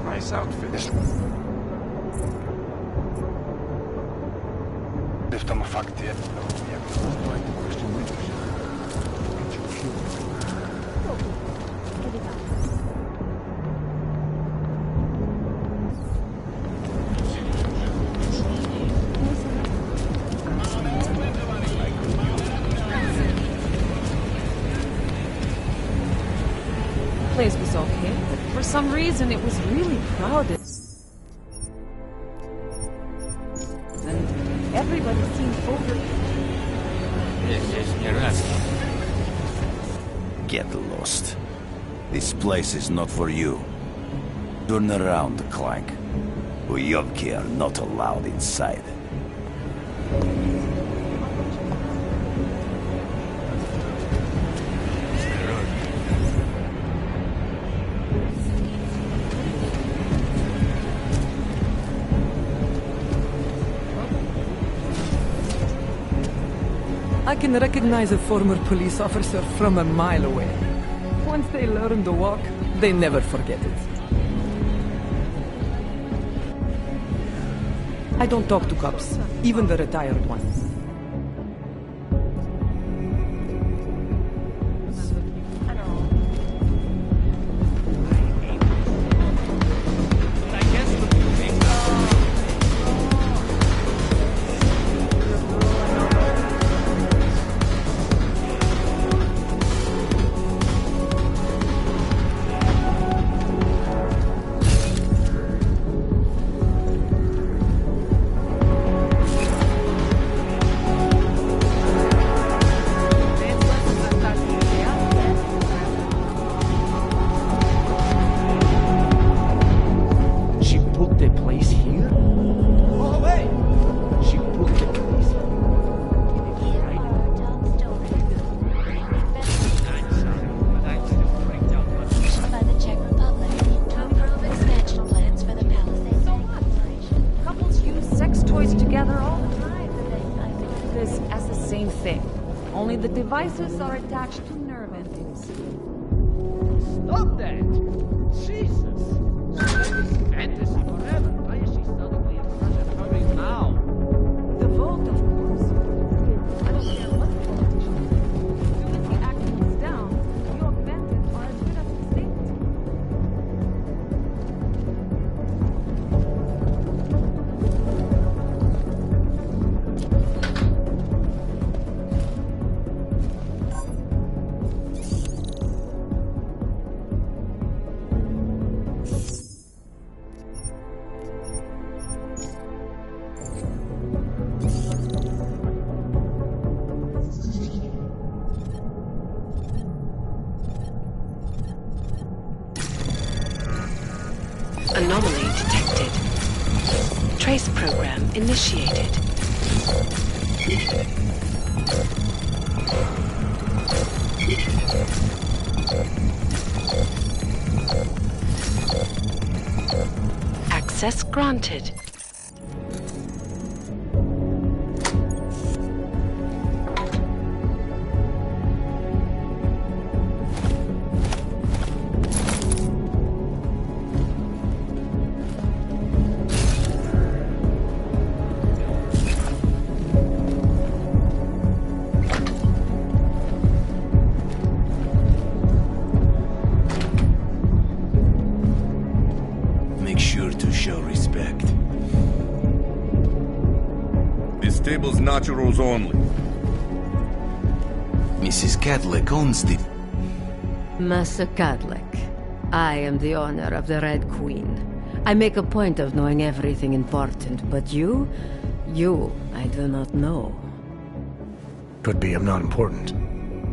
Nice outfit. В тому факті, як Place was okay, but for some reason it was really crowded. And everybody seemed over. This is Nebraska. Get lost. This place is not for you. Turn around, Clank. Uyovki are not allowed inside. I can recognize a former police officer from a mile away. Once they learn to walk, they never forget it. I don't talk to cops, even the retired ones. The devices are attached to nerve endings. Stop that! Jesus! Fantasy. Anomaly detected. Trace program initiated. Access granted. Make sure to show respect. This table's naturals only. Mrs. Catholic owns the... Master Catholic, I am the owner of the Red Queen. I make a point of knowing everything important, but you, I do not know. Could be I'm not important.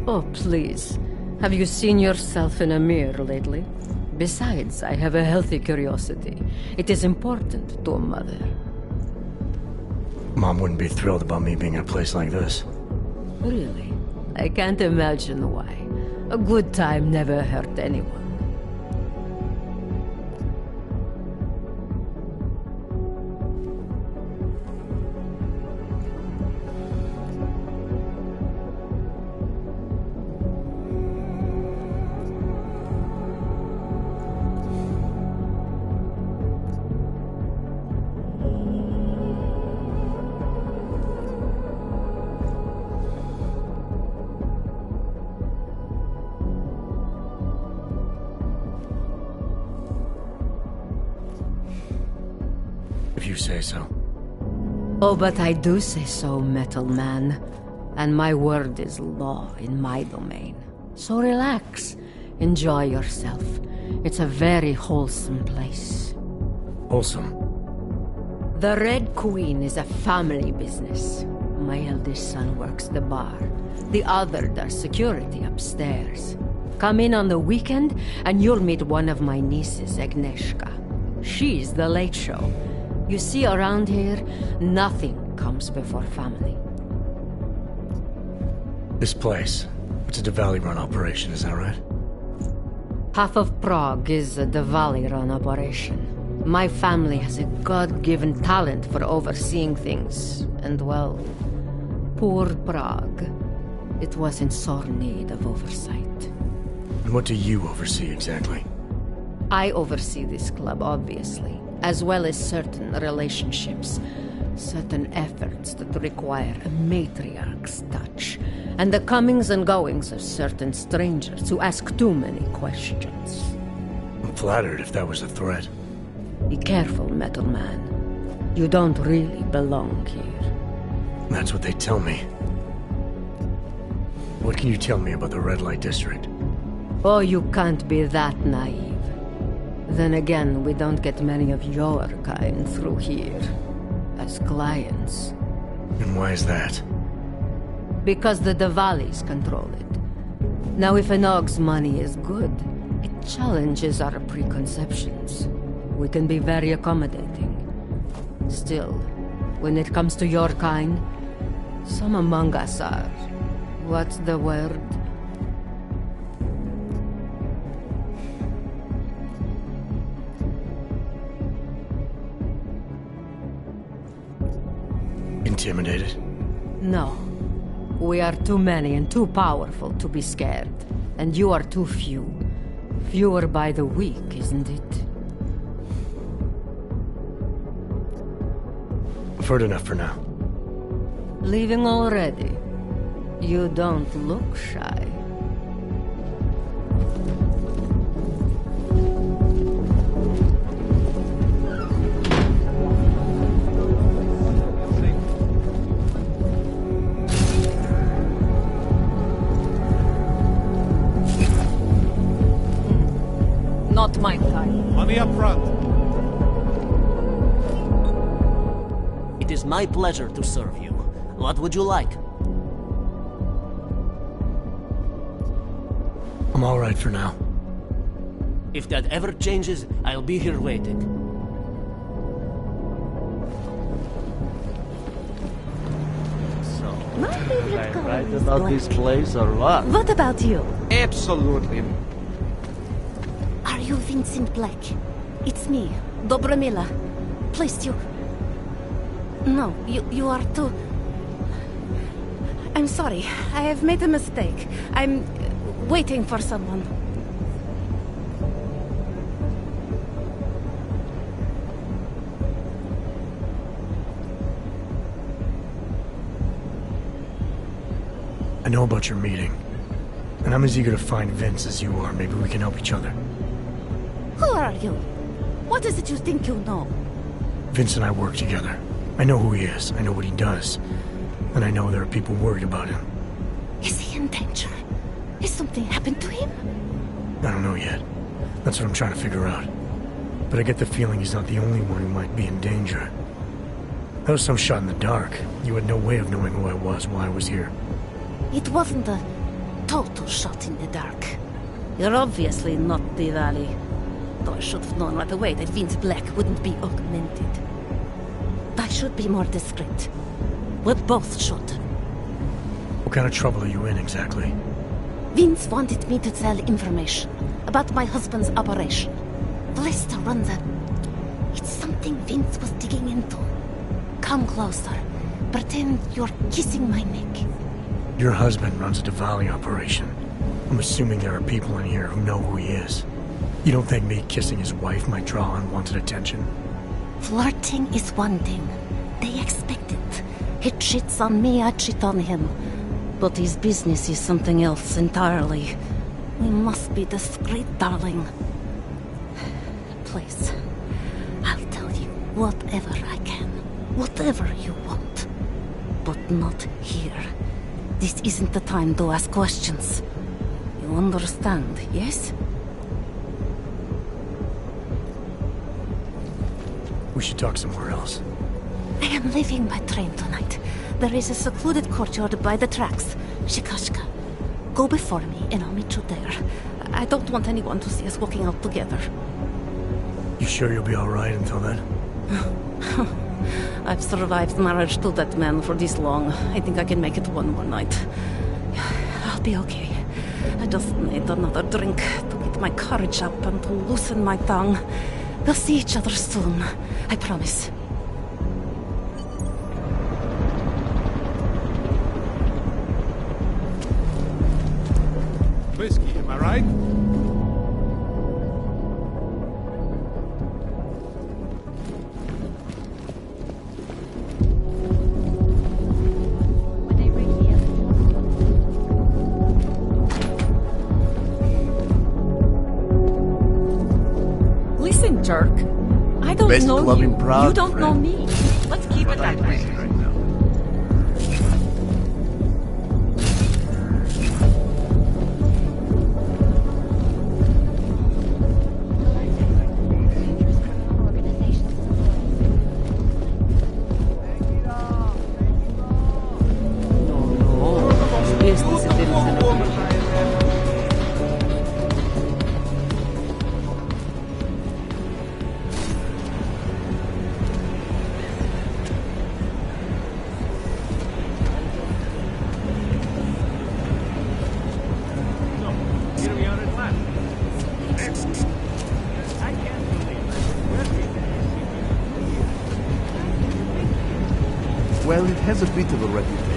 Oh, please. Have you seen yourself in a mirror lately? Besides, I have a healthy curiosity. It is important to a mother. Mom wouldn't be thrilled about me being in a place like this. Really? I can't imagine why. A good time never hurt anyone. If you say so. Oh, but I do say so, Metal Man. And my word is law in my domain. So relax. Enjoy yourself. It's a very wholesome place. Wholesome? The Red Queen is a family business. My eldest son works the bar. The other does security upstairs. Come in on the weekend, and you'll meet one of my nieces, Agnieszka. She's the late show. You see, around here, nothing comes before family. This place, it's a Diwali-run operation, is that right? Half of Prague is a Diwali-run operation. My family has a God-given talent for overseeing things, and well, poor Prague. It was in sore need of oversight. And what do you oversee exactly? I oversee this club, obviously, as well as certain relationships, certain efforts that require a matriarch's touch, and the comings and goings of certain strangers who ask too many questions. I'm flattered if that was a threat. Be careful, Metal Man. You don't really belong here. That's what they tell me. What can you tell me about the Red Light District? Oh, you can't be that naive. Then again, we don't get many of your kind through here, as clients. And why is that? Because the Diwalis control it. Now, if an Og's money is good, it challenges our preconceptions. We can be very accommodating. Still, when it comes to your kind, some among us are... what's the word? Intimidated? No. We are too many and too powerful to be scared. And you are too few. Fewer by the week, isn't it? I've heard enough for now. Leaving already? You don't look shy. Not my time. Money up front. It is my pleasure to serve you. What would you like? I'm all right for now. If that ever changes, I'll be here waiting. Right about this place or what? What about you? Absolutely. Are you Vincent Black? It's me, Dobromila. Please, you... No, you are too... I'm sorry. I have made a mistake. I'm waiting for someone. I know about your meeting, and I'm as eager to find Vince as you are. Maybe we can help each other. Who are you? What is it you think you know? Vince and I work together. I know who he is, I know what he does, and I know there are people worried about him. Is he in danger? Has something happened to him? I don't know yet. That's what I'm trying to figure out. But I get the feeling he's not the only one who might be in danger. That was some shot in the dark. You had no way of knowing who I was while I was here. It wasn't a total shot in the dark. You're obviously not the Valley. Though I should have known right away that Vince Black wouldn't be augmented. I should be more discreet. We both should. What kind of trouble are you in, exactly? Vince wanted me to tell information about my husband's operation. Lester runs a... It's something Vince was digging into. Come closer. Pretend you're kissing my neck. Your husband runs a Diwali operation. I'm assuming there are people in here who know who he is. You don't think me kissing his wife might draw unwanted attention? Flirting is one thing. They expect it. He cheats on me, I cheat on him. But his business is something else entirely. We must be discreet, darling. Please, I'll tell you whatever I can. Whatever you want. But not here. This isn't the time to ask questions. You understand, yes? We should talk somewhere else. I am leaving by train tonight. There is a secluded courtyard by the tracks. Shikashka. Go before me and I'll meet you there. I don't want anyone to see us walking out together. You sure you'll be alright until then? I've survived marriage to that man for this long. I think I can make it one more night. I'll be okay. I just need another drink to get my courage up and to loosen my tongue. We'll see each other soon. I promise. Whiskey, am I right? Jerk. I don't Best know club you. in Prague, You don't know friend. me. Let's keep it that way. Well, it has a bit of a reputation.